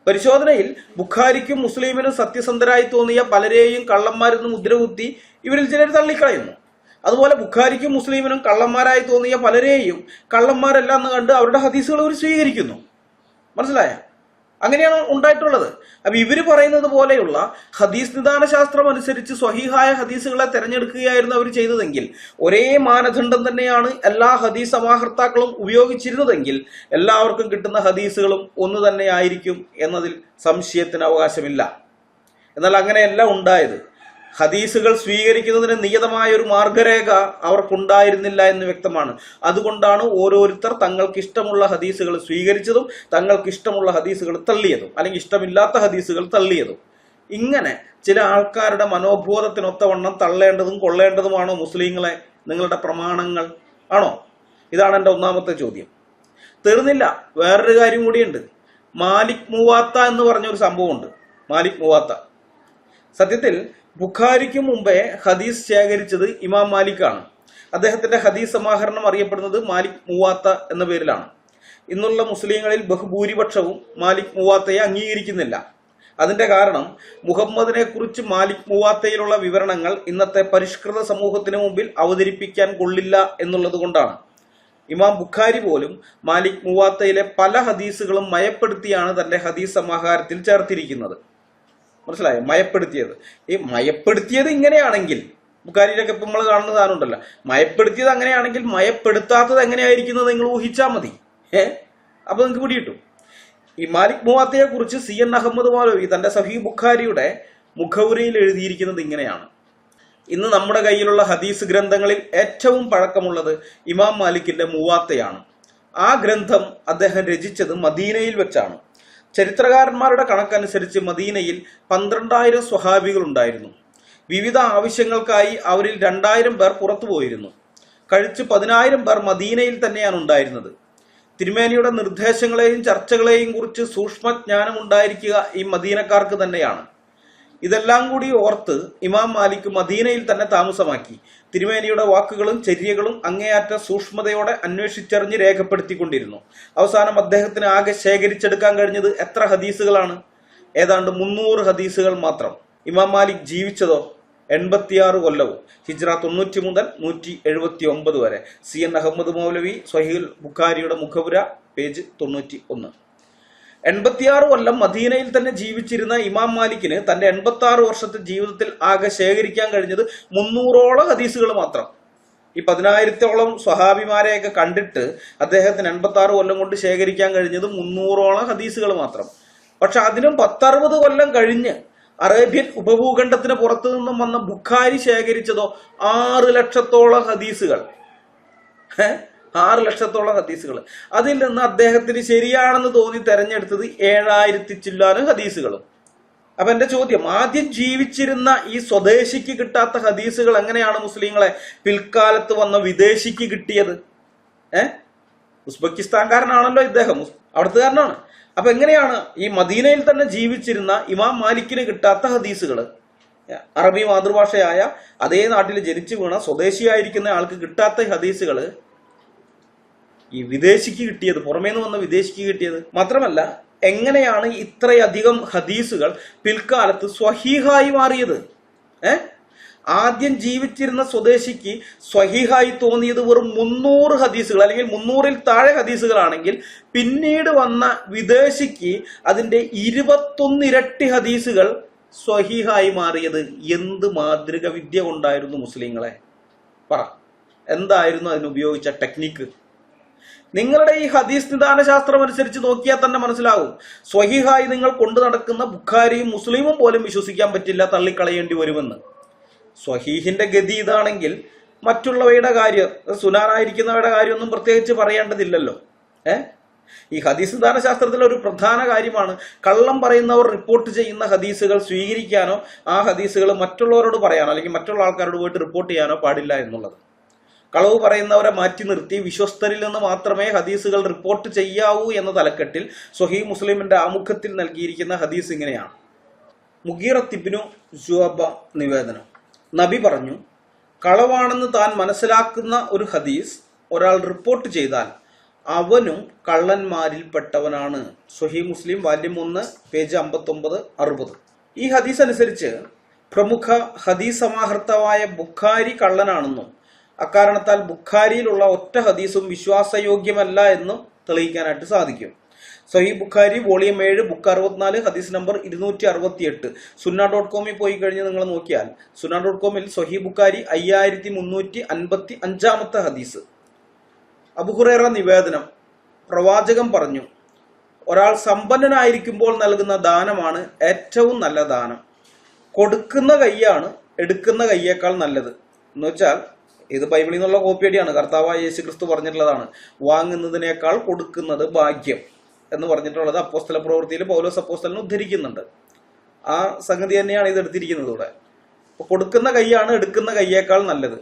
പരിശോധനയിൽ ബുഖാരിക്കും മുസ്ലിമിനും സത്യസന്ധരായി തോന്നിയ പലരെയും കള്ളന്മാരെന്ന് മുദ്രകുത്തി ഇവരിൽ ചിലർ തള്ളിക്കളയുന്നു. അതുപോലെ ബുഖാരിക്കും മുസ്ലിമിനും കള്ളന്മാരായി തോന്നിയ പലരെയും കള്ളന്മാരല്ല എന്ന് കണ്ട് അവരുടെ ഹദീസുകൾ അവർ സ്വീകരിക്കുന്നു. മനസ്സിലായ? അങ്ങനെയാണ് ഉണ്ടായിട്ടുള്ളത്. അപ്പൊ ഇവര് പറയുന്നത് പോലെയുള്ള ഹദീസ് നിദാന ശാസ്ത്രം അനുസരിച്ച് സ്വഹീഹായ ഹദീസുകളെ തെരഞ്ഞെടുക്കുകയായിരുന്നു അവർ ചെയ്തതെങ്കിൽ, ഒരേ മാനദണ്ഡം തന്നെയാണ് എല്ലാ ഹദീസ് സമാഹർത്താക്കളും ഉപയോഗിച്ചിരുന്നതെങ്കിൽ എല്ലാവർക്കും കിട്ടുന്ന ഹദീസുകളും ഒന്ന് തന്നെ ആയിരിക്കും എന്നതിൽ സംശയത്തിന് അവകാശമില്ല. എന്നാൽ അങ്ങനെയല്ല ഉണ്ടായത്. ഹദീസുകൾ സ്വീകരിക്കുന്നതിന് നിയതമായ ഒരു മാർഗരേഖ അവർക്കുണ്ടായിരുന്നില്ല എന്ന് വ്യക്തമാണ്. അതുകൊണ്ടാണ് ഓരോരുത്തർ തങ്ങൾക്ക് ഇഷ്ടമുള്ള ഹദീസുകൾ സ്വീകരിച്ചതും തങ്ങൾക്ക് ഇഷ്ടമുള്ള ഹദീസുകൾ തള്ളിയതും, അല്ലെങ്കിൽ ഇഷ്ടമില്ലാത്ത ഹദീസുകൾ തള്ളിയതും. ഇങ്ങനെ ചില ആൾക്കാരുടെ മനോബോധത്തിനൊത്തവണ്ണം തള്ളേണ്ടതും കൊള്ളേണ്ടതുമാണോ മുസ്ലിങ്ങളെ നിങ്ങളുടെ പ്രമാണങ്ങൾ? ആണോ? ഇതാണ് എൻ്റെ ഒന്നാമത്തെ ചോദ്യം. തീർന്നില്ല, വേറൊരു കാര്യം കൂടിയുണ്ട്. മാലിക് മുവാത്ത എന്ന് പറഞ്ഞൊരു സംഭവമുണ്ട്. മാലിക് മുവാത്ത സത്യത്തിൽ ബുഖാരിക്ക് മുമ്പേ ഹദീസ് ശേഖരിച്ചത് ഇമാം മാലിക്കാണ്. അദ്ദേഹത്തിന്റെ ഹദീസ് സമാഹരണം അറിയപ്പെടുന്നത് മാലിക് മുവാത്ത എന്ന പേരിലാണ്. ഇന്നുള്ള മുസ്ലിങ്ങളിൽ ബഹുഭൂരിപക്ഷവും മാലിക് മുവാത്തയെ അംഗീകരിക്കുന്നില്ല. അതിന്റെ കാരണം മുഹമ്മദിനെ കുറിച്ച് മാലിക് മുവാത്തയിലുള്ള വിവരണങ്ങൾ ഇന്നത്തെ പരിഷ്കൃത സമൂഹത്തിന് മുമ്പിൽ അവതരിപ്പിക്കാൻ കൊള്ളില്ല എന്നുള്ളത് കൊണ്ടാണ്. ഇമാം ബുഖാരി പോലും മാലിക് മുവാത്തയിലെ പല ഹദീസുകളും മയപ്പെടുത്തിയാണ് തന്റെ ഹദീസ് സമാഹാരത്തിൽ ചേർത്തിരിക്കുന്നത്. മനസ്സിലായോ? മയപ്പെടുത്തിയത്. ഈ മയപ്പെടുത്തിയത് ഇങ്ങനെയാണെങ്കിൽ, ബുഖാരിയിലൊക്കെ ഇപ്പം നമ്മൾ കാണുന്ന സാധനം ഉണ്ടല്ലോ, മയപ്പെടുത്തിയത് അങ്ങനെയാണെങ്കിൽ മയപ്പെടുത്താത്തത് എങ്ങനെയായിരിക്കുന്നത് നിങ്ങൾ ഊഹിച്ചാൽ മതി. അപ്പൊ നിങ്ങൾക്ക് പിടികിട്ടും. ഈ മാലിക് മുവാത്തയെ കുറിച്ച് CN അഹമ്മദ് മൗലവി തന്റെ സഹീഹ് ബുഖാരിയുടെ മുഖവുരയിൽ എഴുതിയിരിക്കുന്നത് ഇങ്ങനെയാണ്. ഇന്ന് നമ്മുടെ കയ്യിലുള്ള ഹദീസ് ഗ്രന്ഥങ്ങളിൽ ഏറ്റവും പഴക്കമുള്ളത് ഇമാം മാലിക്കിന്റെ മുവാത്തയാണ്. ആ ഗ്രന്ഥം അദ്ദേഹം രചിച്ചത് മദീനയിൽ വെച്ചാണ്. ചരിത്രകാരന്മാരുടെ കണക്കനുസരിച്ച് മദീനയിൽ 12,000 സ്വഹാബികൾ ഉണ്ടായിരുന്നു. വിവിധ ആവശ്യങ്ങൾക്കായി അവരിൽ 2,000 പേർ പുറത്തുപോയിരുന്നു. കഴിച്ച് 10,000 പേർ മദീനയിൽ തന്നെയാണ് ഉണ്ടായിരുന്നത്. തിരുമേനിയുടെ നിർദ്ദേശങ്ങളെയും ചർച്ചകളെയും കുറിച്ച് സൂക്ഷ്മജ്ഞാനം ഉണ്ടായിരിക്കുക ഈ മദീനക്കാർക്ക് തന്നെയാണ്. ഇതെല്ലാം കൂടി ഓർത്ത് ഇമാം മാലിക് മദീനയിൽ തന്നെ താമസമാക്കി. തിരുമേനിയുടെ വാക്കുകളും ചര്യകളും അങ്ങേയറ്റ സൂക്ഷ്മതയോടെ അന്വേഷിച്ചറിഞ്ഞ് രേഖപ്പെടുത്തിക്കൊണ്ടിരുന്നു. അവസാനം അദ്ദേഹത്തിന് ആകെ ശേഖരിച്ചെടുക്കാൻ കഴിഞ്ഞത് എത്ര ഹദീസുകളാണ്? ഏതാണ്ട് 300 ഹദീസുകൾ മാത്രം. ഇമാം മാലിക് ജീവിച്ചതോ 86 കൊല്ലവും, ഹിജ്റ 90 മുതൽ 179 വരെ. CN അഹമ്മദ് മൗലവി സ്വഹീഹ് ബുഖാരിയുടെ മുഖവുര, പേജ് 91. 86 കൊല്ലം മദീനയിൽ തന്നെ ജീവിച്ചിരുന്ന ഇമാം മാലിക്കിന് തന്റെ 86 വർഷത്തെ ജീവിതത്തിൽ ആകെ ശേഖരിക്കാൻ കഴിഞ്ഞത് 300ഓളം ഹദീസുകൾ മാത്രം. ഈ 10,000ഓളം സ്വഹാബിമാരെയൊക്കെ കണ്ടിട്ട് അദ്ദേഹത്തിന് 86 കൊല്ലം കൊണ്ട് ശേഖരിക്കാൻ കഴിഞ്ഞത് 300ഓളം ഹദീസുകൾ മാത്രം. പക്ഷെ അതിനും 10-60 കൊല്ലം കഴിഞ്ഞ് അറേബ്യൻ ഉപഭൂഖണ്ഡത്തിന് പുറത്തു നിന്നും വന്ന ബുഖാരി ശേഖരിച്ചതോ 6 ലക്ഷത്തോളം ഹദീസുകൾ. 6 ലക്ഷത്തോളം ഹദീസുകൾ. അതിൽ നിന്ന് അദ്ദേഹത്തിന് ശരിയാണെന്ന് തോന്നി തെരഞ്ഞെടുത്തത് 7,000 ചില്ലാനും ഹദീസുകളും. അപ്പൊ എന്റെ ചോദ്യം, ആദ്യം ജീവിച്ചിരുന്ന ഈ സ്വദേശിക്ക് കിട്ടാത്ത ഹദീസുകൾ എങ്ങനെയാണ് മുസ്ലിങ്ങളെ പിൽക്കാലത്ത് വന്ന വിദേശിക്ക് കിട്ടിയത്? ഉസ്ബെക്കിസ്ഥാൻകാരനാണല്ലോ ഇദ്ദേഹം, അവിടുത്തുകാരനാണ്. അപ്പൊ എങ്ങനെയാണ് ഈ മദീനയിൽ തന്നെ ജീവിച്ചിരുന്ന ഇമാം മാലിക്കിന് കിട്ടാത്ത ഹദീസുകൾ, അറബി മാതൃഭാഷയായ അതേ നാട്ടിൽ ജനിച്ചു വീണ സ്വദേശിയായിരിക്കുന്ന ആൾക്ക് കിട്ടാത്ത ഹദീസുകൾ ഈ വിദേശിക്ക് കിട്ടിയത്, പുറമേ നിന്ന് വന്ന വിദേശിക്ക് കിട്ടിയത്. മാത്രമല്ല, എങ്ങനെയാണ് ഇത്രയധികം ഹദീസുകൾ പിൽക്കാലത്ത് സ്വഹീഹായി മാറിയത്? ആദ്യം ജീവിച്ചിരുന്ന സ്വദേശിക്ക് സ്വഹീഹായി തോന്നിയത് വെറും 300 ഹദീസുകൾ അല്ലെങ്കിൽ 300-ൽ താഴെ ഹദീസുകളാണെങ്കിൽ പിന്നീട് വന്ന വിദേശിക്ക് അതിന്റെ 21 ഇരട്ടി ഹദീസുകൾ സ്വഹീഹായി മാറിയത് എന്ത് മാതൃക വിദ്യ കൊണ്ടായിരുന്നു മുസ്ലിങ്ങളെ? പറ, എന്തായിരുന്നു അതിനുപയോഗിച്ച ടെക്നിക്ക്? നിങ്ങളുടെ ഈ ഹദീസ് നിദാന ശാസ്ത്രം അനുസരിച്ച് നോക്കിയാൽ തന്നെ മനസ്സിലാവും. സ്വഹീഹായി നിങ്ങൾ കൊണ്ടു നടക്കുന്ന ബുഖാരിയും മുസ്ലിമും പോലും വിശ്വസിക്കാൻ പറ്റില്ല, തള്ളിക്കളയേണ്ടി വരുമെന്ന്. സ്വഹീഹിന്റെ ഗതി ഇതാണെങ്കിൽ മറ്റുള്ളവയുടെ കാര്യം, സുനാനായിരിക്കുന്നവയുടെ കാര്യമൊന്നും പ്രത്യേകിച്ച് പറയേണ്ടതില്ലല്ലോ. ഈ ഹദീസ് നിദാന ശാസ്ത്രത്തിലെ ഒരു പ്രധാന കാര്യമാണ് കള്ളം പറയുന്നവർ റിപ്പോർട്ട് ചെയ്യുന്ന ഹദീസുകൾ സ്വീകരിക്കാനോ ആ ഹദീസുകൾ മറ്റുള്ളവരോട് പറയാനോ അല്ലെങ്കിൽ മറ്റുള്ള ആൾക്കാരോട് പോയിട്ട് റിപ്പോർട്ട് ചെയ്യാനോ പാടില്ല എന്നുള്ളത്. കളവ് പറയുന്നവരെ മാറ്റി നിർത്തി വിശ്വസ്തരിൽ നിന്ന് മാത്രമേ ഹദീസുകൾ റിപ്പോർട്ട് ചെയ്യാവൂ എന്ന തലക്കെട്ടിൽ സ്വഹീഹ് മുസ്ലിമിന്റെ ആമുഖത്തിൽ നൽകിയിരിക്കുന്ന ഹദീസ് ഇങ്ങനെയാണ്. മുഗീറത്ത് ഇബ്നു ശുഅബ നിവേദനം. നബി പറഞ്ഞു, കളവാണെന്ന് താൻ മനസ്സിലാക്കുന്ന ഒരു ഹദീസ് ഒരാൾ റിപ്പോർട്ട് ചെയ്താൽ അവനും കള്ളന്മാരിൽപ്പെട്ടവനാണ്. സ്വഹീഹ് മുസ്ലിം വാല്യം 1 പേജ് 59-60. ഈ ഹദീസ് അനുസരിച്ച് പ്രമുഖ ഹദീസ് സമാഹർത്താവായ ബുഖാരി കള്ളനാണെന്നും അക്കാരണത്താൽ ബുഖാരിയിലുള്ള ഒറ്റ ഹദീസും വിശ്വാസയോഗ്യമല്ല എന്നും തെളിയിക്കാനായിട്ട് സാധിക്കും. സ്വഹീഹ് ബുഖാരി വോളിയം 7 ബുക്ക് 64 ഹദീസ് നമ്പർ 268. സുന്ന.com പോയി കഴിഞ്ഞ് നിങ്ങൾ നോക്കിയാൽ സുന്ന.com സ്വഹീഹ് ബുഖാരി 5355 ഹദീസ്. അബൂ ഹുറൈറ നിവേദനം. പ്രവാചകൻ പറഞ്ഞു, ഒരാൾ സമ്പന്നനായിരിക്കുമ്പോൾ നൽകുന്ന ദാനമാണ് ഏറ്റവും നല്ല ദാനം. കൊടുക്കുന്ന കൈയാണ് എടുക്കുന്ന കൈയേക്കാൾ നല്ലത്. എന്ന് വെച്ചാൽ ഇത് ബൈബിളിൽ നിന്നുള്ള കോപ്പിയടിയാണ്. കർത്താവായ യേശു ക്രിസ്തു പറഞ്ഞിട്ടുള്ളതാണ്, വാങ്ങുന്നതിനേക്കാൾ കൊടുക്കുന്നത് ഭാഗ്യം എന്ന് പറഞ്ഞിട്ടുള്ളത് അപ്പോസ്തല പ്രവൃത്തിയിൽ പൗലോസ് അപ്പോസ്തലനെ ഉദ്ധരിക്കുന്നുണ്ട്. ആ സംഗതി തന്നെയാണ് ഇത് എടുത്തിരിക്കുന്നത് ഇവിടെ. കൊടുക്കുന്ന കൈയാണ് എടുക്കുന്ന കൈയേക്കാൾ നല്ലത്.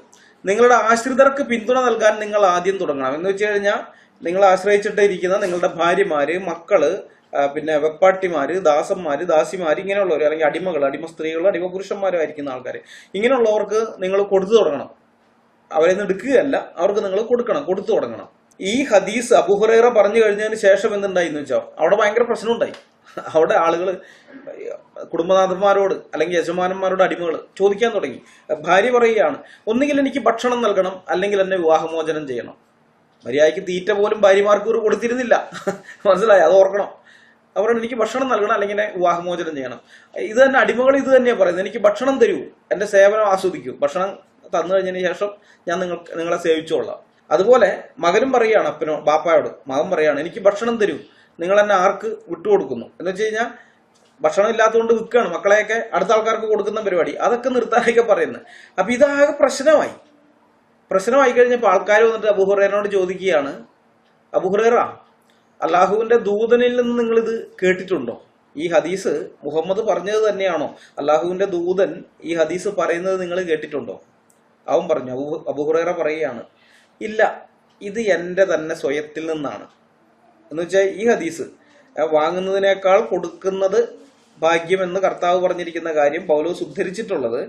നിങ്ങളുടെ ആശ്രിതർക്ക് പിന്തുണ നൽകാൻ നിങ്ങൾ ആദ്യം തുടങ്ങണം. എന്ന് വെച്ച് കഴിഞ്ഞാൽ നിങ്ങൾ ആശ്രയിച്ചിട്ട് ഇരിക്കുന്ന നിങ്ങളുടെ ഭാര്യമാര്, മക്കള്, പിന്നെ വെപ്പാട്ടിമാര്, ദാസന്മാര്, ദാസിമാര്, ഇങ്ങനെയുള്ളവർ, അല്ലെങ്കിൽ അടിമകൾ, അടിമ സ്ത്രീകൾ, അടിമ പുരുഷന്മാരും ആയിരിക്കുന്ന ആൾക്കാർ, ഇങ്ങനെയുള്ളവർക്ക് നിങ്ങൾ കൊടുത്തു തുടങ്ങണം. അവരെ നിന്ന് എടുക്കുകയല്ല, അവർക്ക് നിങ്ങൾ കൊടുത്തു തുടങ്ങണം. ഈ ഹദീസ് അബൂ ഹുറൈറ പറഞ്ഞു കഴിഞ്ഞതിന് ശേഷം എന്തുണ്ടായിന്ന് വെച്ചാൽ അവിടെ ഭയങ്കര പ്രശ്നം ഉണ്ടായി. അവിടെ ആളുകൾ കുടുംബനാഥന്മാരോട് അല്ലെങ്കിൽ യജമാനന്മാരോട് അടിമകൾ ചോദിക്കാൻ തുടങ്ങി. ഭാര്യ പറയുകയാണ്, ഒന്നുകിൽ എനിക്ക് ഭക്ഷണം നൽകണം, അല്ലെങ്കിൽ എന്നെ വിവാഹമോചനം ചെയ്യണം. മര്യാദയ്ക്ക് തീറ്റ പോലും ഭാര്യമാർക്ക് കൊടുത്തിരുന്നില്ല. മനസ്സിലായി? അത് ഓർക്കണം. അവർ എനിക്ക് ഭക്ഷണം നൽകണം, അല്ലെങ്കിൽ വിവാഹമോചനം ചെയ്യണം. ഇത് തന്നെ അടിമകൾ ഇത് തന്നെയാണ് പറയുന്നത്, എനിക്ക് ഭക്ഷണം തരൂ, എന്റെ സേവനം ആസ്വദിക്കൂ, ഭക്ഷണം തന്നു കഴിഞ്ഞതിന് ശേഷം ഞാൻ നിങ്ങളെ സേവിച്ചോളാം. അതുപോലെ മകനും പറയുകയാണ് ബാപ്പായോട്, മകൻ പറയാണ്, എനിക്ക് ഭക്ഷണം തരൂ, നിങ്ങൾ എന്നെ ആർക്ക് വിട്ടുകൊടുക്കുന്നു? എന്ന് വെച്ച് കഴിഞ്ഞാൽ ഭക്ഷണം ഇല്ലാത്തതുകൊണ്ട് വിൽക്കുകയാണ്, മക്കളെയൊക്കെ അടുത്ത ആൾക്കാർക്ക് കൊടുക്കുന്ന പരിപാടി, അതൊക്കെ നിർത്താനൊക്കെ പറയുന്നത്. അപ്പൊ ഇതാകെ പ്രശ്നമായി കഴിഞ്ഞപ്പോൾ ആൾക്കാർ വന്നിട്ട് അബൂ ഹുറൈറയോട് ചോദിക്കുകയാണ്, അബൂ ഹുറൈറ, അള്ളാഹുവിന്റെ ദൂതനിൽ നിന്ന് നിങ്ങൾ ഇത് കേട്ടിട്ടുണ്ടോ? ഈ ഹദീസ് മുഹമ്മദ് പറഞ്ഞത് തന്നെയാണോ? അള്ളാഹുവിന്റെ ദൂതൻ ഈ ഹദീസ് പറയുന്നത് നിങ്ങൾ കേട്ടിട്ടുണ്ടോ? അവൻ പറഞ്ഞു, അബൂ ഹുറൈറ പറയുകയാണ്, ഇല്ല, ഇത് എന്റെ തന്നെ സ്വയത്തിൽ നിന്നാണ്. എന്ന് വെച്ചാൽ ഈ ഹദീസ് വാങ്ങുന്നതിനേക്കാൾ കൊടുക്കുന്നത് ഭാഗ്യമെന്ന് കർത്താവ് പറഞ്ഞിരിക്കുന്ന കാര്യം പൗലോസ് ഉദ്ധരിച്ചിട്ടുള്ളത്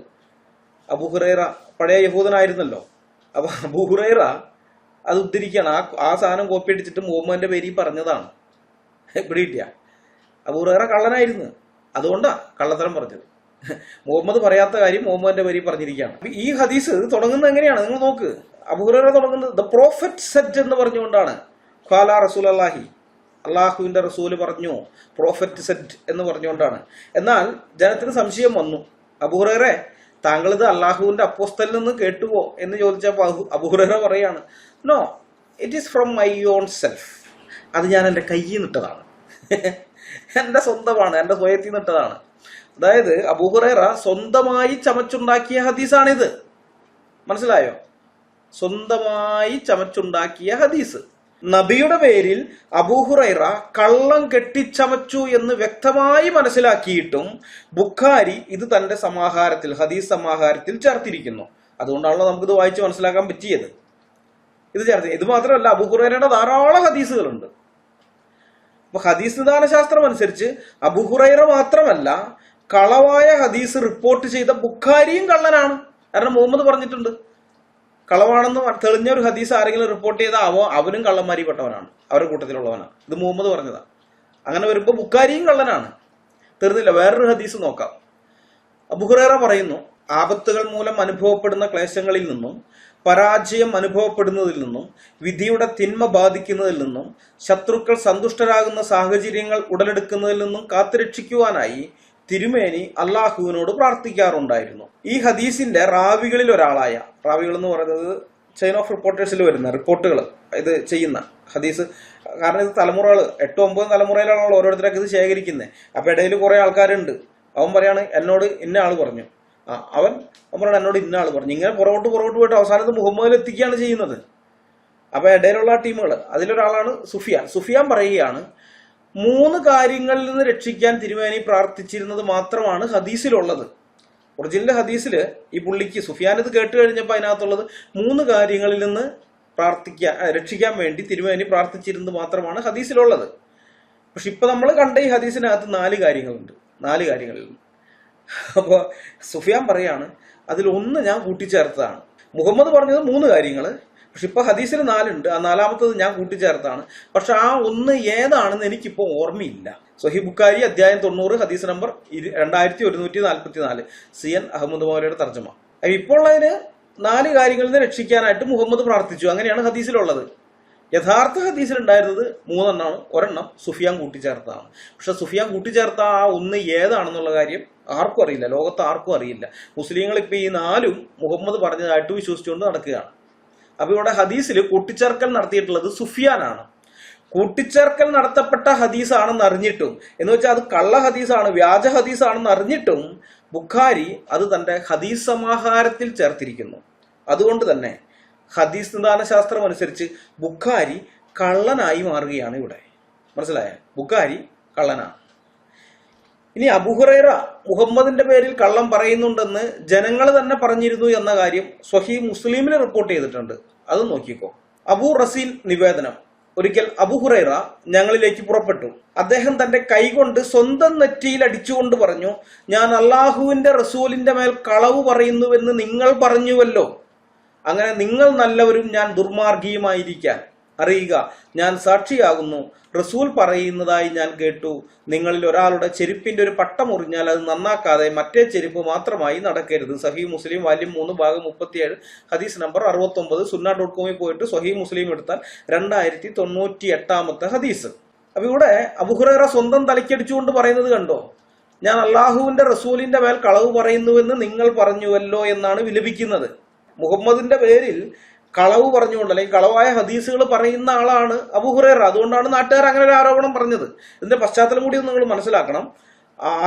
അബൂ ഹുറൈറ പഴയ യഹൂദനായിരുന്നല്ലോ. അപ്പൊ അബൂ ഹുറൈറ അത് ഉദ്ധരിക്കുകയാണ്. ആ സാധനം കോപ്പി അടിച്ചിട്ട് മുഹമ്മദിന്റെ പേരിൽ പറഞ്ഞതാണ്. പിടിയിട്ടിയ അബൂ ഹുറൈറ കള്ളനായിരുന്നു, അതുകൊണ്ടാ കള്ളത്തരം പറഞ്ഞത്. മുഹമ്മദ് പറയാത്ത കാര്യം മുഹമ്മദിന്റെ പേരിൽ പറഞ്ഞിരിക്കുകയാണ്. ഈ ഹദീസ് തുടങ്ങുന്നത് എങ്ങനെയാണ്? നിങ്ങൾ നോക്ക്. അബൂ ഹുറൈറ തുടങ്ങുന്നത് ദ പ്രോഫറ്റ് സെഡ് എന്ന് പറഞ്ഞുകൊണ്ടാണ്. ഖാല റസൂലുള്ളാഹി, അള്ളാഹുവിന്റെ റസൂല് പറഞ്ഞു, പ്രോഫറ്റ് സെഡ് എന്ന് പറഞ്ഞുകൊണ്ടാണ്. എന്നാൽ ജനത്തിന് സംശയം വന്നു, അബൂ ഹുറൈറ, താങ്കൾ ഇത് അള്ളാഹുവിന്റെ അപ്പോസ്തലിൽ നിന്ന് കേട്ടുവോ എന്ന് ചോദിച്ചപ്പോൾ അബൂ ഹുറൈറ പറയാണ്, no, it is from my own self. അത് ഞാൻ എൻ്റെ കയ്യിൽ നിട്ടതാണ്, എന്റെ സ്വന്തമാണ്, എന്റെ സ്വയത്തിൽ നിട്ടതാണ്. അതായത് അബൂ ഹുറൈറ സ്വന്തമായി ചമച്ചുണ്ടാക്കിയ ഹദീസാണിത്. മനസ്സിലായോ? സ്വന്തമായി ചമച്ചുണ്ടാക്കിയ ഹദീസ്. നബിയുടെ പേരിൽ അബൂ ഹുറൈറ കള്ളം കെട്ടിച്ചമച്ചു എന്ന് വ്യക്തമായി മനസ്സിലാക്കിയിട്ടും ബുഖാരി ഇത് തന്റെ സമാഹാരത്തിൽ, ഹദീസ് സമാഹാരത്തിൽ ചേർത്തിരിക്കുന്നു. അതുകൊണ്ടാണല്ലോ നമുക്കിത് വായിച്ച് മനസ്സിലാക്കാൻ പറ്റിയത്. ഇത് മാത്രമല്ല, അബൂ ഹുറൈറയുടെ ധാരാളം ഹദീസുകളുണ്ട്. അപ്പൊ ഹദീസ് നിദാന ശാസ്ത്രം അനുസരിച്ച് അബൂ ഹുറൈറ മാത്രമല്ല, കളവായ ഹദീസ് റിപ്പോർട്ട് ചെയ്ത ബുഖാരിയും കള്ളനാണ്. കാരണം മുഹമ്മദ് പറഞ്ഞിട്ടുണ്ട്, കളവാണെന്ന് തെളിഞ്ഞ ഒരു ഹദീസ് ആരെങ്കിലും റിപ്പോർട്ട് ചെയ്താൽ അവനും കള്ളന്മാരിൽപ്പെട്ടവനാണ്, അവരുടെ കൂട്ടത്തിലുള്ളവനാണ്. ഇത് മുഹമ്മദ് പറഞ്ഞതാണ്. അങ്ങനെ വരുമ്പോൾ ബുഖാരിയും കള്ളനാണ്. തീർന്നില്ല, വേറൊരു ഹദീസ് നോക്കാം. അബൂ ഹുറൈറ പറയുന്നു, ആപത്തുകൾ മൂലം അനുഭവപ്പെടുന്ന ക്ലേശങ്ങളിൽ നിന്നും, പരാജയം അനുഭവപ്പെടുന്നതിൽ നിന്നും, വിധിയുടെ തിന്മ ബാധിക്കുന്നതിൽ നിന്നും, ശത്രുക്കൾ സന്തുഷ്ടരാകുന്ന സാഹചര്യങ്ങൾ ഉടലെടുക്കുന്നതിൽ നിന്നും കാത്തുരക്ഷിക്കുവാനായി തിരുമേനി അള്ളാഹുവിനോട് പ്രാർത്ഥിക്കാറുണ്ടായിരുന്നു. ഈ ഹദീസിന്റെ റാവികളിൽ ഒരാളായ, റാവികൾ എന്ന് പറയുന്നത് ചെയിൻ ഓഫ് റിപ്പോർട്ടേഴ്സിൽ വരുന്ന റിപ്പോർട്ടുകൾ ഇത് ചെയ്യുന്ന ഹദീസ്, കാരണം ഇത് തലമുറകൾ 8-9 തലമുറയിലാണല്ലോ ഓരോരുത്തരൊക്കെ ഇത് ശേഖരിക്കുന്നത്. അപ്പൊ ഇടയിൽ കുറെ ആൾക്കാരുണ്ട്. അവൻ പറയാണ് എന്നോട് ഇന്ന ആള് പറഞ്ഞു, അവൻ പറയണം എന്നോട് ഇന്ന ആള് പറഞ്ഞു. ഇങ്ങനെ പുറകോട്ട് പോയിട്ട് അവസാനത്ത് മുഹമ്മദിൽ എത്തിക്കുകയാണ് ചെയ്യുന്നത്. അപ്പൊ ഇടയിലുള്ള ടീമുകൾ, അതിലൊരാളാണ് സുഫിയാൻ പറയുകയാണ്, 3 കാര്യങ്ങളിൽ നിന്ന് രക്ഷിക്കാൻ തിരുമേനി പ്രാർത്ഥിച്ചിരുന്നത് മാത്രമാണ് ഹദീസിലുള്ളത്. ഒറിജിനൽ ഹദീസില് ഈ പുള്ളിക്ക് സുഫിയാൻ ഇത് കേട്ട് കഴിഞ്ഞപ്പോൾ അതിനകത്തുള്ളത് 3 കാര്യങ്ങളിൽ നിന്ന് രക്ഷിക്കാൻ വേണ്ടി തിരുമേനി പ്രാർത്ഥിച്ചിരുന്നത് മാത്രമാണ് ഹദീസിലുള്ളത്. പക്ഷെ ഇപ്പൊ നമ്മൾ കണ്ട ഈ ഹദീസിനകത്ത് 4 കാര്യങ്ങളുണ്ട്. 4 കാര്യങ്ങളിൽ നിന്ന്. അപ്പൊ സുഫിയാൻ പറയാണ്, അതിലൊന്ന് ഞാൻ കൂട്ടിച്ചേർത്തതാണ്. മുഹമ്മദ് പറഞ്ഞത് 3 കാര്യങ്ങള്, പക്ഷെ ഇപ്പൊ ഹദീസിൽ 4 ഉണ്ട്. ആ 4-മത്തത് ഞാൻ കൂട്ടിച്ചേർത്താണ്. പക്ഷെ ആ ഒന്ന് ഏതാണെന്ന് എനിക്കിപ്പോ ഓർമ്മയില്ല. സ്വഹീഹ് ബുഖാരി അധ്യായം 90 ഹദീസ് നമ്പർ 2144 CN അഹമ്മദ് മൗലയുടെ തർജ്ജമ. ഇപ്പോൾ അതിന് 4 കാര്യങ്ങളിൽ നിന്ന് രക്ഷിക്കാനായിട്ട് മുഹമ്മദ് പ്രാർത്ഥിച്ചു. അങ്ങനെയാണ് ഹദീസിലുള്ളത്. യഥാർത്ഥ ഹദീസിൽ ഉണ്ടായിരുന്നത് 3 എണ്ണമാണ്. ഒരെണ്ണം സുഫിയാൻ കൂട്ടിച്ചേർത്തതാണ്. പക്ഷെ സുഫിയാൻ കൂട്ടിച്ചേർത്ത ആ ഒന്ന് ഏതാണെന്നുള്ള കാര്യം ആർക്കും അറിയില്ല, ലോകത്ത് ആർക്കും അറിയില്ല. മുസ്ലിങ്ങൾ ഇപ്പൊ ഈ 4ഉം മുഹമ്മദ് പറഞ്ഞതായിട്ട് വിശ്വസിച്ചുകൊണ്ട് നടക്കുകയാണ്. അപ്പൊ ഇവിടെ ഹദീസിൽ കൂട്ടിച്ചേർക്കൽ നടത്തിയിട്ടുള്ളത് സുഫിയാനാണ്. കൂട്ടിച്ചേർക്കൽ നടത്തപ്പെട്ട ഹദീസാണെന്ന് അറിഞ്ഞിട്ടും, എന്ന് വെച്ചാൽ അത് കള്ള ഹദീസാണ്, വ്യാജ ഹദീസാണെന്ന് അറിഞ്ഞിട്ടും ബുഖാരി അത് തന്റെ ഹദീസ് സമാഹാരത്തിൽ ചേർത്തിരിക്കുന്നു. അതുകൊണ്ട് തന്നെ ഹദീസ് നിദാന ശാസ്ത്രം അനുസരിച്ച് ബുഖാരി കള്ളനായി മാറുകയാണ് ഇവിടെ. മനസ്സിലായ? ബുഖാരി കള്ളനാണ്. ഇനി അബൂ ഹുറൈറ മുഹമ്മദിന്റെ പേരിൽ കള്ളം പറയുന്നുണ്ടെന്ന് ജനങ്ങൾ തന്നെ പറഞ്ഞിരുന്നു എന്ന കാര്യം സ്വഹീഹ് മുസ്ലിമിൽ റിപ്പോർട്ട് ചെയ്തിട്ടുണ്ട്. അത് നോക്കിക്കോ. അബൂ റസീൻ നിവേദനം, ഒരിക്കൽ അബൂ ഹുറൈറ ഞങ്ങളിലേക്ക് പുറപ്പെട്ടു. അദ്ദേഹം തന്റെ കൈകൊണ്ട് സ്വന്തം നെറ്റിയിൽ അടിച്ചുകൊണ്ട് പറഞ്ഞു, ഞാൻ അള്ളാഹുവിന്റെ റസൂലിന്റെ മേൽ കളവ് പറയുന്നുവെന്ന് നിങ്ങൾ പറഞ്ഞുവല്ലോ. അങ്ങനെ നിങ്ങൾ നല്ലവരും ഞാൻ ദുർമാർഗിയുമായിരിക്കാൻ അറിയുക. ഞാൻ സാക്ഷിയാകുന്നു, റസൂൽ പറയുന്നതായി ഞാൻ കേട്ടു, നിങ്ങളിൽ ഒരാളുടെ ചെരുപ്പിന്റെ ഒരു പട്ട മുറിഞ്ഞാൽ അത് നന്നാക്കാതെ മറ്റേ ചെരുപ്പ് മാത്രമായി നടക്കരുത്. സഹീഹ് മുസ്ലിം വാല്യം 3 ഭാഗം 37 ഹദീസ് നമ്പർ 69. സുന്ന.com പോയിട്ട് സഹീഹ് മുസ്ലിം എടുത്താൽ 2098 ഹദീസ്. അപ്പൊ ഇവിടെ അബൂ ഹുറൈറ സ്വന്തം തലയ്ക്കടിച്ചുകൊണ്ട് പറയുന്നത് കണ്ടോ, ഞാൻ അള്ളാഹുവിന്റെ റസൂലിന്റെ മേൽ കളവ് പറയുന്നുവെന്ന് നിങ്ങൾ പറഞ്ഞുവല്ലോ എന്നാണ് വിലപിക്കുന്നത്. മുഹമ്മദിന്റെ പേരിൽ കളവ് പറഞ്ഞുകൊണ്ട് അല്ലെങ്കിൽ കളവായ ഹദീസുകൾ പറയുന്ന ആളാണ് അബൂ ഹുറൈറ. അതുകൊണ്ടാണ് നാട്ടുകാർ അങ്ങനെ ഒരു ആരോപണം പറഞ്ഞത്. ഇതിന്റെ പശ്ചാത്തലം കൂടി നിങ്ങൾ മനസ്സിലാക്കണം.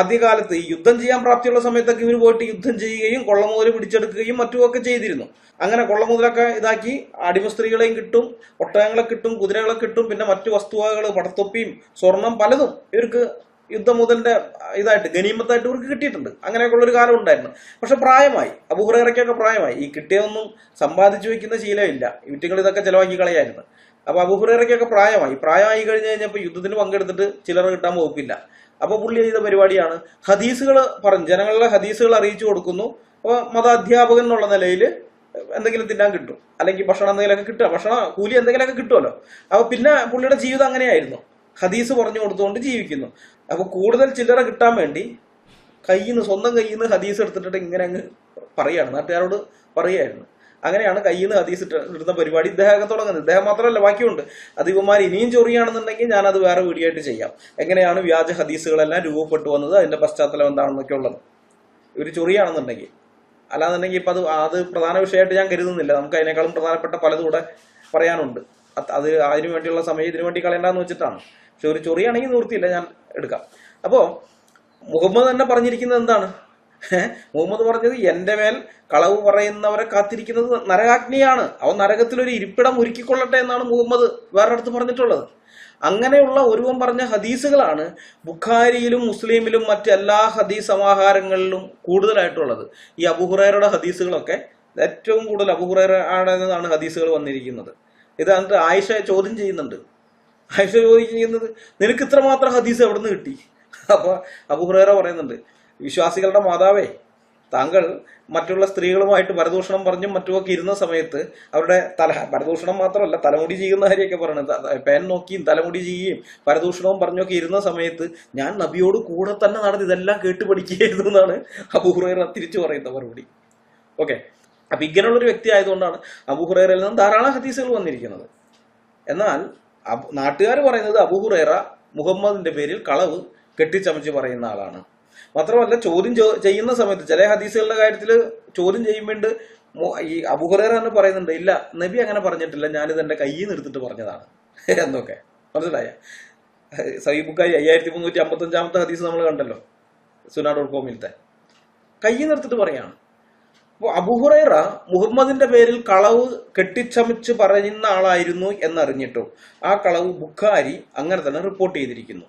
ആദ്യകാലത്ത് ഈ യുദ്ധം ചെയ്യാൻ പ്രാപ്തിയുള്ള സമയത്തൊക്കെ ഇവർ പോയിട്ട് യുദ്ധം ചെയ്യുകയും കൊള്ളമുതൽ പിടിച്ചെടുക്കുകയും മറ്റുമൊക്കെ ചെയ്തിരുന്നു. അങ്ങനെ കൊള്ളമുതലൊക്കെ ഇതാക്കി അടിമ സ്ത്രീകളെയും കിട്ടും, ഒട്ടകങ്ങളെ കിട്ടും, കുതിരകളെ കിട്ടും, പിന്നെ മറ്റു വസ്തുവകകൾ, പടത്തൊപ്പിയും സ്വർണം പലതും ഇവർക്ക് യുദ്ധമുതലിന്റെ ഇതായിട്ട് ഗനീമത്തായിട്ട് ഇവർക്ക് കിട്ടിയിട്ടുണ്ട്. അങ്ങനെയൊക്കെയുള്ള ഒരു കാലം ഉണ്ടായിരുന്നു. പക്ഷെ പ്രായമായി, അബൂ ഹുറൈറയ്ക്കൊക്കെ പ്രായമായി. ഈ കിട്ടിയൊന്നും സമ്പാദിച്ചു വയ്ക്കുന്ന ശീലമില്ല, ഇവറ്റുകൾ ഇതൊക്കെ ചെലവാക്കി കളയായിരുന്നു. അപ്പൊ അബൂ ഹുറൈറയ്ക്കൊക്കെ പ്രായമായി കഴിഞ്ഞപ്പോൾ യുദ്ധത്തിന് പങ്കെടുത്തിട്ട് ചിലർ കിട്ടാൻ വകുപ്പില്ല. അപ്പൊ പുള്ളി ചെയ്ത പരിപാടിയാണ് ഹദീസുകൾ പറഞ്ഞു, ജനങ്ങളുടെ ഹദീസുകൾ അറിയിച്ചു കൊടുക്കുന്നു. അപ്പൊ മതാധ്യാപകൻ എന്നുള്ള നിലയിൽ എന്തെങ്കിലും തിന്നാൻ കിട്ടും, അല്ലെങ്കിൽ ഭക്ഷണം എന്തെങ്കിലുമൊക്കെ കിട്ടുക, ഭക്ഷണ കൂലി എന്തെങ്കിലുമൊക്കെ കിട്ടുമല്ലോ. അപ്പൊ പിന്നെ പുള്ളിയുടെ ജീവിതം അങ്ങനെയായിരുന്നു, ഹദീസ് പറഞ്ഞു കൊടുത്തുകൊണ്ട് ജീവിക്കുന്നു. അപ്പൊ കൂടുതൽ ചില്ലറ കിട്ടാൻ വേണ്ടി സ്വന്തം കയ്യിൽ നിന്ന് ഹദീസ് എടുത്തിട്ട് ഇങ്ങനെ അങ്ങ് പറയാണ്, നാട്ടുകാരോട് പറയായിരുന്നു. അങ്ങനെയാണ് കയ്യിൽ നിന്ന് ഹദീസ് ഇടുന്ന പരിപാടി ഇദ്ദേഹം തുടങ്ങുന്നത്. ഇദ്ദേഹം മാത്രമല്ല, ബാക്കിയുണ്ട്. അത് ഇവന്മാർ ഇനിയും ചൊറിയാണെന്നുണ്ടെങ്കിൽ ഞാനത് വേറെ വീഡിയോ ആയിട്ട് ചെയ്യാം. എങ്ങനെയാണ് വ്യാജ ഹദീസുകളെല്ലാം രൂപപ്പെട്ടു വന്നത്, അതിന്റെ പശ്ചാത്തലം എന്താണെന്നൊക്കെ ഉള്ളത്. ഇവർ ചൊറിയാണെന്നുണ്ടെങ്കിൽ, അല്ലാന്നുണ്ടെങ്കിൽ ഇപ്പൊ അത് പ്രധാന വിഷയമായിട്ട് ഞാൻ കരുതുന്നില്ല. നമുക്ക് അതിനേക്കാളും പ്രധാനപ്പെട്ട പലതും കൂടെ പറയാനുണ്ട്. അത് അതിനു വേണ്ടിയുള്ള സമയം ഇതിനു വേണ്ടി കളയണ്ടെന്ന് വെച്ചിട്ടാണ്. പക്ഷെ ഒരു ചൊറിയാണെങ്കിൽ നിവൃത്തിയില്ല, ഞാൻ എടുക്കാം. അപ്പോ മുഹമ്മദ് തന്നെ പറഞ്ഞിരിക്കുന്നത് എന്താണ്? മുഹമ്മദ് പറഞ്ഞത് എന്റെ മേൽ കളവ് പറയുന്നവരെ കാത്തിരിക്കുന്നത് നരകാഗ്നിയാണ്, അവൻ നരകത്തിലൊരു ഇരിപ്പിടം ഒരുക്കിക്കൊള്ളട്ടെ എന്നാണ് മുഹമ്മദ് വേറൊരിടത്ത് പറഞ്ഞിട്ടുള്ളത്. അങ്ങനെയുള്ള ഒരുവൻ പറഞ്ഞ ഹദീസുകളാണ് ബുഖാരിയിലും മുസ്ലിമിലും മറ്റെല്ലാ ഹദീസ് സമാഹാരങ്ങളിലും കൂടുതലായിട്ടുള്ളത്. ഈ അബൂ ഹുറൈറയുടെ ഹദീസുകളൊക്കെ ഏറ്റവും കൂടുതൽ അബൂ ഹുറൈറയാണ് ഹദീസുകൾ വന്നിരിക്കുന്നത്. ഇത് എന്നിട്ട് ആയിഷ ചോദ്യം ചെയ്യുന്നുണ്ട്. ആയിഷ ചോദിക്കുന്നത്, നിനക്ക് ഇത്രമാത്രം ഹദീസ് എവിടെ നിന്ന് കിട്ടി? അപ്പൊ അബൂ ഹുറൈറ പറയുന്നുണ്ട്, വിശ്വാസികളുടെ മാതാവേ, താങ്കൾ മറ്റുള്ള സ്ത്രീകളുമായിട്ട് പരദൂഷണം പറഞ്ഞും മറ്റുമൊക്കെ ഇരുന്ന സമയത്ത് അവരുടെ പരദൂഷണം മാത്രമല്ല, തലമുടി ചെയ്യുന്ന കാര്യമൊക്കെ പറയുന്നത്, പേൻ നോക്കിയും തലമുടി ചെയ്യുകയും പരദൂഷണവും പറഞ്ഞൊക്കെ ഇരുന്ന സമയത്ത് ഞാൻ നബിയോട് കൂടെ തന്നെ നടന്ന് ഇതെല്ലാം കേട്ട് പഠിക്കുകയായിരുന്നു എന്നാണ് അബൂ ഹുറൈറ തിരിച്ചു പറയുന്ന മറുപടി. ഓക്കെ, അപ്പൊ ഇങ്ങനെയുള്ളൊരു വ്യക്തി ആയതുകൊണ്ടാണ് അബൂ ഹുറൈറയിൽ നിന്ന് ധാരാളം ഹദീസുകൾ വന്നിരിക്കുന്നത്. എന്നാൽ നാട്ടുകാർ പറയുന്നത് അബൂ ഹുറൈറ മുഹമ്മദിന്റെ പേരിൽ കളവ് കെട്ടിച്ചമച്ച് പറയുന്ന ആളാണ്. മാത്രമല്ല, ചോദ്യം ചെയ്യുന്ന സമയത്ത് ചില ഹദീസുകളുടെ കാര്യത്തിൽ ചോദ്യം ചെയ്യുമ്പോണ്ട് ഈ അബൂ ഹുറൈറ എന്ന് പറയുന്നുണ്ട്, ഇല്ല നബി അങ്ങനെ പറഞ്ഞിട്ടില്ല, ഞാനിത് എന്റെ കയ്യിൽ നിന്ന് എടുത്തിട്ട് പറഞ്ഞതാണ് എന്നൊക്കെ. മനസ്സിലായ? സഹീഹ് ബുഖാരി 5355 ഹദീസ് നമ്മൾ കണ്ടല്ലോ, സുനാ.കോമിലത്തെ. കയ്യിൽ നിന്ന് എടുത്തിട്ട് പറയാണ്. അപ്പോൾ അബൂ ഹുറൈറ മുഹമ്മദിന്റെ പേരിൽ കളവ് കെട്ടിച്ചമച്ച് പറയുന്ന ആളായിരുന്നു എന്നറിഞ്ഞിട്ടും ആ കളവ് ബുഖാരി അങ്ങനെ തന്നെ റിപ്പോർട്ട് ചെയ്തിരിക്കുന്നു.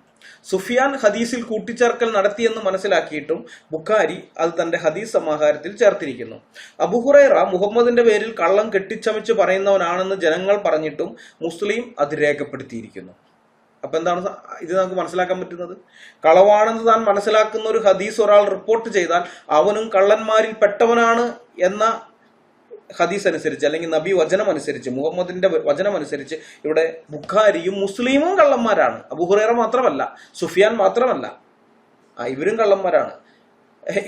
സുഫിയാൻ ഹദീസിൽ കൂട്ടിച്ചേർക്കൽ നടത്തിയെന്ന് മനസ്സിലാക്കിയിട്ടും ബുഖാരി അത് തന്റെ ഹദീസ് സമാഹാരത്തിൽ ചേർത്തിരിക്കുന്നു. അബൂ ഹുറൈറ മുഹമ്മദിന്റെ പേരിൽ കള്ളം കെട്ടിച്ചമച്ച് പറയുന്നവനാണെന്ന് ജനങ്ങൾ പറഞ്ഞിട്ടും മുസ്ലിം അത് രേഖപ്പെടുത്തിയിരിക്കുന്നു. അപ്പൊ എന്താണ് ഇത് നമുക്ക് മനസ്സിലാക്കാൻ പറ്റുന്നത്? കളവാണെന്ന് താൻ മനസ്സിലാക്കുന്ന ഒരു ഹദീസ് ഒരാൾ റിപ്പോർട്ട് ചെയ്താൽ അവനും കള്ളന്മാരിൽ പെട്ടവനാണ് എന്ന ഹദീസ് അനുസരിച്ച്, അല്ലെങ്കിൽ നബി വചനം അനുസരിച്ച്, മുഹമ്മദിന്റെ വചനം അനുസരിച്ച് ഇവിടെ ബുഖാരിയും മുസ്ലിമും കള്ളന്മാരാണ്. അബൂ ഹുറൈറ മാത്രമല്ല, സുഫിയാൻ മാത്രമല്ല, ഇവരും കള്ളന്മാരാണ്.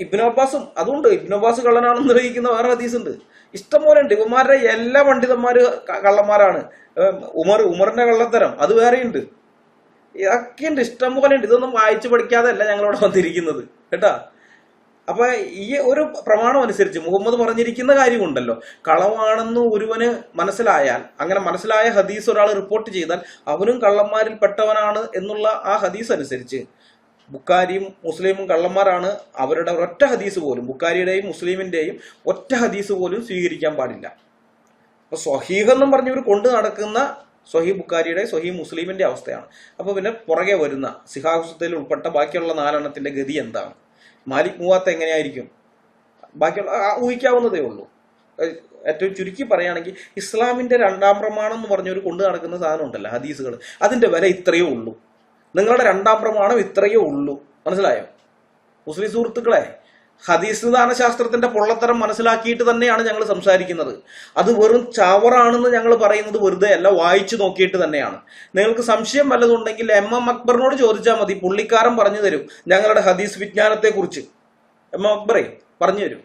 ഇബ്നു അബ്ബാസും അതുകൊണ്ട് ഇബ്നു അബ്ബാസ് കള്ളനാണെന്ന് നിർവഹിക്കുന്ന വേറെ ഹദീസ് ഉണ്ട്. ഇഷ്ടംപോലെ ഉണ്ട്. ഇവന്മാരുടെ എല്ലാ പണ്ഡിതന്മാര് കള്ളന്മാരാണ്. ഉമറിന്റെ കള്ളത്തരം അത് വേറെയുണ്ട്. ഇതൊക്കെയുണ്ട്, ഇഷ്ടം പോലെ ഉണ്ട്. ഇതൊന്നും വായിച്ചു പഠിക്കാതെ അല്ല ഞങ്ങളിവിടെ വന്നിരിക്കുന്നത് കേട്ടാ. അപ്പൊ ഈ ഒരു പ്രമാണം അനുസരിച്ച് മുഹമ്മദ് പറഞ്ഞിരിക്കുന്ന കാര്യമുണ്ടല്ലോ, കളവാണെന്ന് ഒരുവന് മനസ്സിലായാൽ, അങ്ങനെ മനസ്സിലായ ഹദീസ് ഒരാൾ റിപ്പോർട്ട് ചെയ്താൽ അവനും കള്ളന്മാരിൽ പെട്ടവനാണ് എന്നുള്ള ആ ഹദീസ് അനുസരിച്ച് ബുഖാരിയും മുസ്ലിമും കള്ളന്മാരാണ്. അവരുടെ ഒറ്റ ഹദീസ് പോലും, ബുഖാരിയുടെയും മുസ്ലിമിന്റെയും ഒറ്റ ഹദീസ് പോലും സ്വീകരിക്കാൻ പാടില്ല. അപ്പൊ സ്വഹീഹ് എന്നും പറഞ്ഞവർ കൊണ്ട് നടക്കുന്ന സ്വഹീഹ് ബുഖാരിയുടെ സ്വഹീഹ് മുസ്ലിമിന്റെ അവസ്ഥയാണ്. അപ്പൊ പിന്നെ പുറകെ വരുന്ന സിഹാഹുസത്തിൽ ഉൾപ്പെട്ട ബാക്കിയുള്ള 4 ഗതി എന്താണ്? മാലിക് മുവാത്ത എങ്ങനെയായിരിക്കും? ബാക്കിയുള്ള ഊഹിക്കാവുന്നതേ ഉള്ളൂ. ഏറ്റവും ചുരുക്കി പറയുകയാണെങ്കിൽ ഇസ്ലാമിന്റെ 2ാം പ്രമാണം എന്ന് പറഞ്ഞൊരു കൊണ്ട് നടക്കുന്ന സാധനം ഉണ്ടല്ലോ, ഹദീസുകൾ, അതിന്റെ വില ഇത്രയേ ഉള്ളൂ. നിങ്ങളുടെ 2ാം പ്രമാണം ഇത്രയേ ഉള്ളൂ. മനസ്സിലായോ മുസ്ലിം സുഹൃത്തുക്കളെ? ഹദീസ് ദാനശാസ്ത്രത്തിന്റെ പൊള്ളത്തരം മനസ്സിലാക്കിയിട്ട് തന്നെയാണ് ഞങ്ങൾ സംസാരിക്കുന്നത്. അത് വെറും ചവറാണെന്ന് ഞങ്ങൾ പറയുന്നത് വെറുതെ അല്ല, വായിച്ചു നോക്കിയിട്ട് തന്നെയാണ്. നിങ്ങൾക്ക് സംശയം വല്ലതുണ്ടെങ്കിൽ MM അക്ബറിനോട് ചോദിച്ചാൽ മതി, പുള്ളിക്കാരൻ പറഞ്ഞു തരും ഞങ്ങളുടെ ഹദീസ് വിജ്ഞാനത്തെ കുറിച്ച്. MM അക്ബറെ പറഞ്ഞു തരും.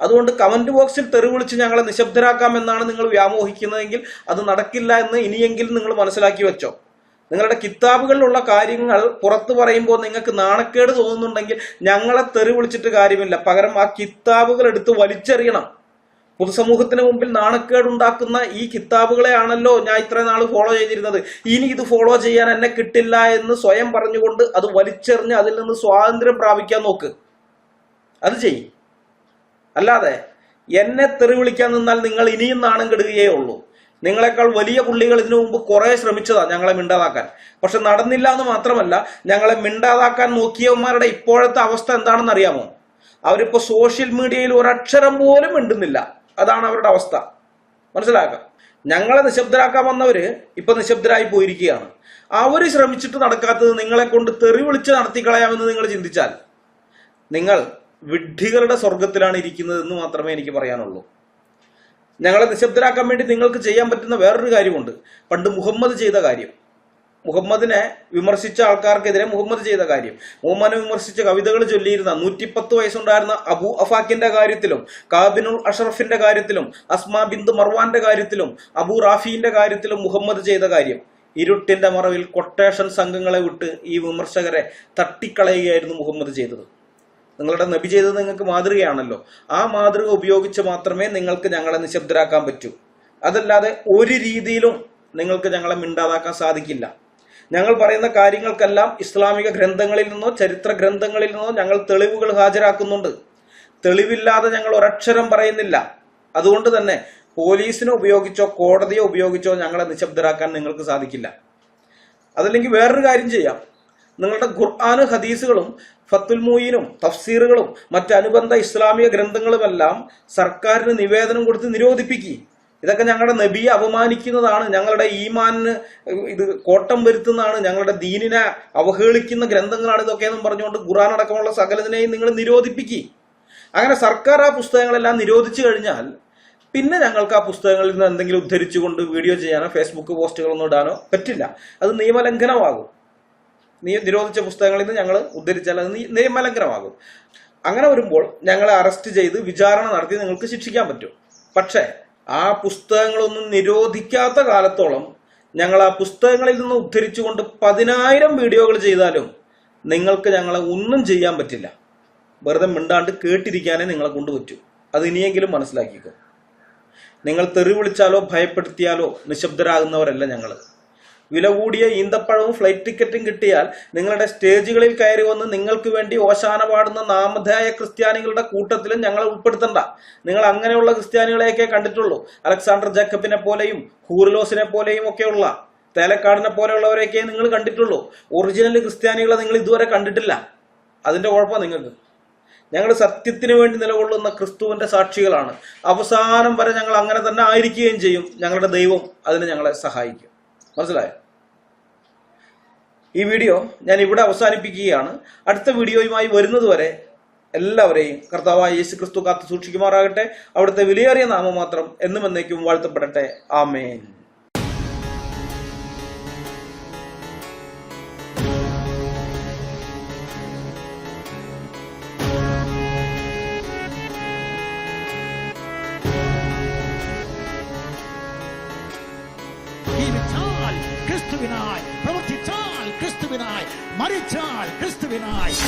അതുകൊണ്ട് കമന്റ് ബോക്സിൽ തെറി വിളിച്ച് ഞങ്ങളെ നിശബ്ദരാക്കാമെന്നാണ് നിങ്ങൾ വ്യാമോഹിക്കുന്നതെങ്കിൽ അത് നടക്കില്ല എന്ന് ഇനിയെങ്കിലും നിങ്ങൾ മനസ്സിലാക്കി വെച്ചോ. നിങ്ങളുടെ കിതാബുകളിലുള്ള കാര്യങ്ങൾ പുറത്തു പറയുമ്പോൾ നിങ്ങൾക്ക് നാണക്കേട് തോന്നുന്നുണ്ടെങ്കിൽ ഞങ്ങളെ തെറി വിളിച്ചിട്ട് കാര്യമില്ല. പകരം ആ കിതാബുകൾ എടുത്ത് വലിച്ചെറിയണം. പൊതുസമൂഹത്തിന് മുമ്പിൽ നാണക്കേടുണ്ടാക്കുന്ന ഈ കിതാബുകളെയാണല്ലോ ഞാൻ ഇത്രയും നാൾ ഫോളോ ചെയ്തിരുന്നത്, ഇനി ഇത് ഫോളോ ചെയ്യാൻ എന്നെ കിട്ടില്ല എന്ന് സ്വയം പറഞ്ഞുകൊണ്ട് അത് വലിച്ചെറിഞ്ഞ് അതിൽ നിന്ന് സ്വാതന്ത്ര്യം പ്രാപിക്കാൻ നോക്ക്. അത് ചെയ്യും. അല്ലാതെ എന്നെ തെറി വിളിക്കാൻ നിന്നാൽ നിങ്ങൾ ഇനിയും നാണം കെടുകയേ ഉള്ളൂ. നിങ്ങളെക്കാൾ വലിയ പുള്ളികൾ ഇതിനു മുമ്പ് കുറെ ശ്രമിച്ചതാ ഞങ്ങളെ മിണ്ടാതാക്കാൻ. പക്ഷെ നടന്നില്ല എന്ന് മാത്രമല്ല, ഞങ്ങളെ മിണ്ടാതാക്കാൻ നോക്കിയവന്മാരുടെ ഇപ്പോഴത്തെ അവസ്ഥ എന്താണെന്ന് അറിയാമോ? അവരിപ്പോ സോഷ്യൽ മീഡിയയിൽ ഒരക്ഷരം പോലും മിണ്ടുന്നില്ല. അതാണ് അവരുടെ അവസ്ഥ. മനസ്സിലാക്കാം. ഞങ്ങളെ നിശബ്ദരാക്കാൻ വന്നവര് ഇപ്പൊ നിശബ്ദരായി പോയിരിക്കുകയാണ്. അവര് ശ്രമിച്ചിട്ട് നടക്കാത്തത് നിങ്ങളെ കൊണ്ട് തെറി വിളിച്ച് നടത്തിക്കളയാമെന്ന് നിങ്ങൾ ചിന്തിച്ചാൽ നിങ്ങൾ വിഡ്ഢികളുടെ സ്വർഗത്തിലാണ് ഇരിക്കുന്നത് എന്ന് മാത്രമേ എനിക്ക് പറയാനുള്ളൂ. ഞങ്ങളെ നിശബ്ദരാക്കാൻ വേണ്ടി നിങ്ങൾക്ക് ചെയ്യാൻ പറ്റുന്ന വേറൊരു കാര്യമുണ്ട്. പണ്ട് മുഹമ്മദ് ചെയ്ത കാര്യം, മുഹമ്മദിനെ വിമർശിച്ച ആൾക്കാർക്കെതിരെ മുഹമ്മദ് ചെയ്ത കാര്യം, മുഹമ്മദിനെ വിമർശിച്ച കവിതകൾ ചൊല്ലിയിരുന്ന 110 വയസ്സുണ്ടായിരുന്ന അബു അഫാക്കിന്റെ കാര്യത്തിലും, കാബിനുൽ അഷറഫിന്റെ കാര്യത്തിലും, അസ്മാ ബിന്ദു മർവാന്റെ കാര്യത്തിലും, അബു റാഫിന്റെ കാര്യത്തിലും മുഹമ്മദ് ചെയ്ത കാര്യം, ഇരുട്ടിന്റെ മറവിൽ കൊട്ടേഷൻ സംഘങ്ങളെ വിട്ട് ഈ വിമർശകരെ തട്ടിക്കളയുകയായിരുന്നു മുഹമ്മദ് ചെയ്തത്. നിങ്ങളുടെ നബി ചെയ്തത് നിങ്ങൾക്ക് മാതൃകയാണല്ലോ. ആ മാതൃക ഉപയോഗിച്ച് മാത്രമേ നിങ്ങൾക്ക് ഞങ്ങളെ നിശബ്ദരാക്കാൻ പറ്റൂ. അതല്ലാതെ ഒരു രീതിയിലും നിങ്ങൾക്ക് ഞങ്ങളെ മിണ്ടാതാക്കാൻ സാധിക്കില്ല. ഞങ്ങൾ പറയുന്ന കാര്യങ്ങൾക്കെല്ലാം ഇസ്ലാമിക ഗ്രന്ഥങ്ങളിൽ നിന്നോ ചരിത്ര ഗ്രന്ഥങ്ങളിൽ നിന്നോ ഞങ്ങൾ തെളിവുകൾ ഹാജരാക്കുന്നുണ്ട്. തെളിവില്ലാതെ ഞങ്ങൾ ഒരക്ഷരം പറയുന്നില്ല. അതുകൊണ്ട് തന്നെ പോലീസിനെ ഉപയോഗിച്ചോ കോടതിയെ ഉപയോഗിച്ചോ ഞങ്ങളെ നിശബ്ദരാക്കാൻ നിങ്ങൾക്ക് സാധിക്കില്ല. അതല്ലെങ്കിൽ വേറൊരു കാര്യം ചെയ്യാം. നിങ്ങളുടെ ഖുർആന് ഹദീസുകളും ഫത്തുൽ മൂയിനും തഫ്സീറുകളും മറ്റനുബന്ധ ഇസ്ലാമിക ഗ്രന്ഥങ്ങളുമെല്ലാം സർക്കാരിന് നിവേദനം കൊടുത്ത് നിരോധിപ്പിക്കുക. ഇതൊക്കെ ഞങ്ങളുടെ നബിയെ അപമാനിക്കുന്നതാണ്, ഞങ്ങളുടെ ഈമാനിന് ഇത് കോട്ടം വരുത്തുന്നതാണ്, ഞങ്ങളുടെ ദീനിനെ അവഹേളിക്കുന്ന ഗ്രന്ഥങ്ങളാണ് ഇതൊക്കെയെന്നും പറഞ്ഞുകൊണ്ട് ഖുർആൻ അടക്കമുള്ള സകലതിനെയും നിങ്ങൾ നിരോധിപ്പിക്കുക. അങ്ങനെ സർക്കാർ ആ പുസ്തകങ്ങളെല്ലാം നിരോധിച്ചു കഴിഞ്ഞാൽ പിന്നെ ഞങ്ങൾക്ക് ആ പുസ്തകങ്ങളിൽ നിന്ന് എന്തെങ്കിലും ഉദ്ധരിച്ചുകൊണ്ട് വീഡിയോ ചെയ്യാനോ ഫേസ്ബുക്ക് പോസ്റ്റുകളൊന്നും ഇടാനോ പറ്റില്ല. അത് നിയമലംഘനമാകും. നിരോധിച്ച പുസ്തകങ്ങളിൽ നിന്ന് ഞങ്ങൾ ഉദ്ധരിച്ചാൽ അത് നിയമലംഘനമാകും. അങ്ങനെ വരുമ്പോൾ ഞങ്ങളെ അറസ്റ്റ് ചെയ്ത് വിചാരണ നടത്തി നിങ്ങൾക്ക് ശിക്ഷിക്കാൻ പറ്റും. പക്ഷേ ആ പുസ്തകങ്ങളൊന്നും നിരോധിക്കാത്ത കാലത്തോളം ഞങ്ങൾ ആ പുസ്തകങ്ങളിൽ നിന്ന് ഉദ്ധരിച്ചുകൊണ്ട് 10,000 വീഡിയോകൾ ചെയ്താലും നിങ്ങൾക്ക് ഞങ്ങളെ ഒന്നും ചെയ്യാൻ പറ്റില്ല. വെറുതെ മിണ്ടാണ്ട് കേട്ടിരിക്കാനേ നിങ്ങളെ കൊണ്ട് പറ്റൂ. അത് ഇനിയെങ്കിലും മനസ്സിലാക്കിക്കോ. നിങ്ങൾ തെറി വിളിച്ചാലോ ഭയപ്പെടുത്തിയാലോ നിശബ്ദരാകുന്നവരല്ല ഞങ്ങൾ. വില കൂടിയ ഈന്തപ്പഴവും ഫ്ലൈറ്റ് ടിക്കറ്റും കിട്ടിയാൽ നിങ്ങളുടെ സ്റ്റേജുകളിൽ കയറി വന്ന് നിങ്ങൾക്ക് വേണ്ടി ഓശാന പാടുന്ന നാമധേയ ക്രിസ്ത്യാനികളുടെ കൂട്ടത്തിലും ഞങ്ങളെ ഉൾപ്പെടുത്തണ്ട. നിങ്ങൾ അങ്ങനെയുള്ള ക്രിസ്ത്യാനികളെയൊക്കെ കണ്ടിട്ടുള്ളൂ. അലക്സാണ്ടർ ജേക്കബിനെ പോലെയും ഹൂർലോസിനെ പോലെയും ഒക്കെയുള്ള തേലക്കാടിനെ പോലെയുള്ളവരെയൊക്കെ നിങ്ങൾ കണ്ടിട്ടുള്ളൂ. ഒറിജിനൽ ക്രിസ്ത്യാനികളെ നിങ്ങൾ ഇതുവരെ കണ്ടിട്ടില്ല. അതിന്റെ കുഴപ്പം നിങ്ങൾക്ക്. ഞങ്ങൾ സത്യത്തിന് വേണ്ടി നിലകൊള്ളുന്ന ക്രിസ്തുവിന്റെ സാക്ഷികളാണ്. അവസാനം വരെ ഞങ്ങൾ അങ്ങനെ തന്നെ ആയിരിക്കുകയും ചെയ്യും. ഞങ്ങളുടെ ദൈവം അതിന് ഞങ്ങളെ സഹായിക്കും. മനസ്സിലായോ? ഈ വീഡിയോ ഞാൻ ഇവിടെ അവസാനിപ്പിക്കുകയാണ്. അടുത്ത വീഡിയോയുമായി വരുന്നതുവരെ എല്ലാവരെയും കർത്താവായ യേശു ക്രിസ്തു കാത്തു സൂക്ഷിക്കുമാറാകട്ടെ. അവിടുത്തെ വിലയേറിയ നാമം മാത്രം എന്നും എന്നേക്കും വാഴ്ത്തപ്പെടട്ടെ. ആമേൻ. ജീവിച്ചാൽ ക്രിസ്തുവിനായി, പ്രവർത്തിച്ചാൽ ക്രിസ്തുവിനായി, മരിച്ചാൽ ക്രിസ്തുവിനായി.